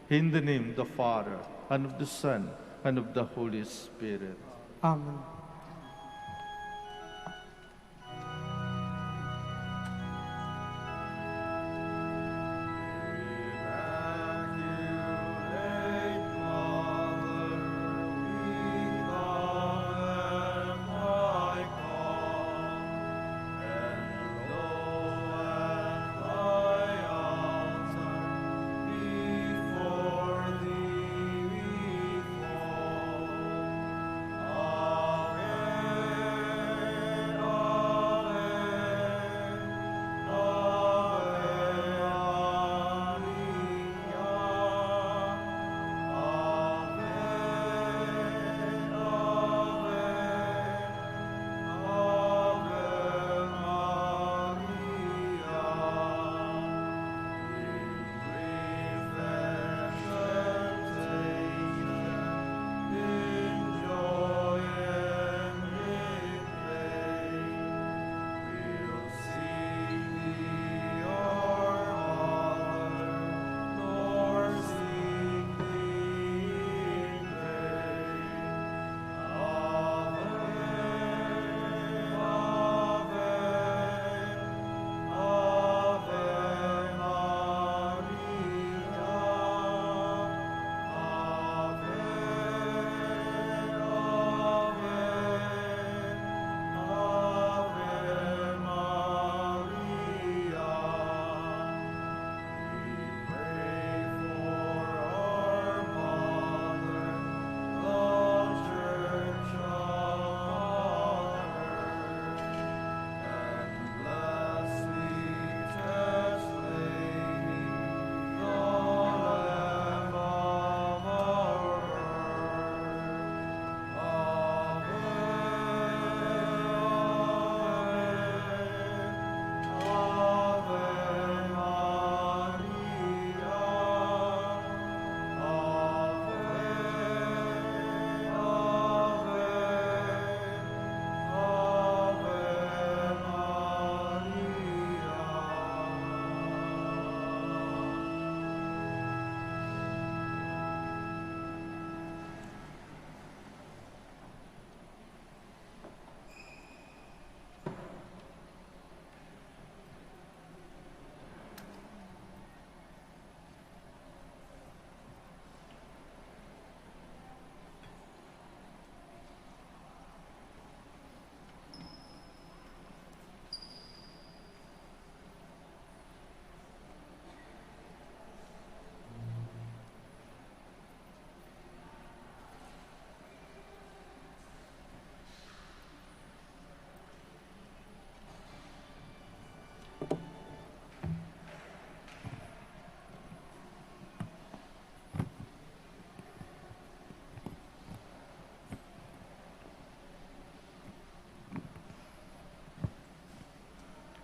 Speaker 3: In the name of the Father, and of the Son, and of the Holy Spirit.
Speaker 2: Amen.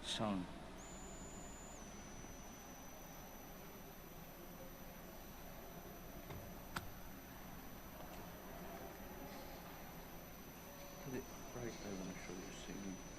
Speaker 4: Sound. Right, I want to show you singing.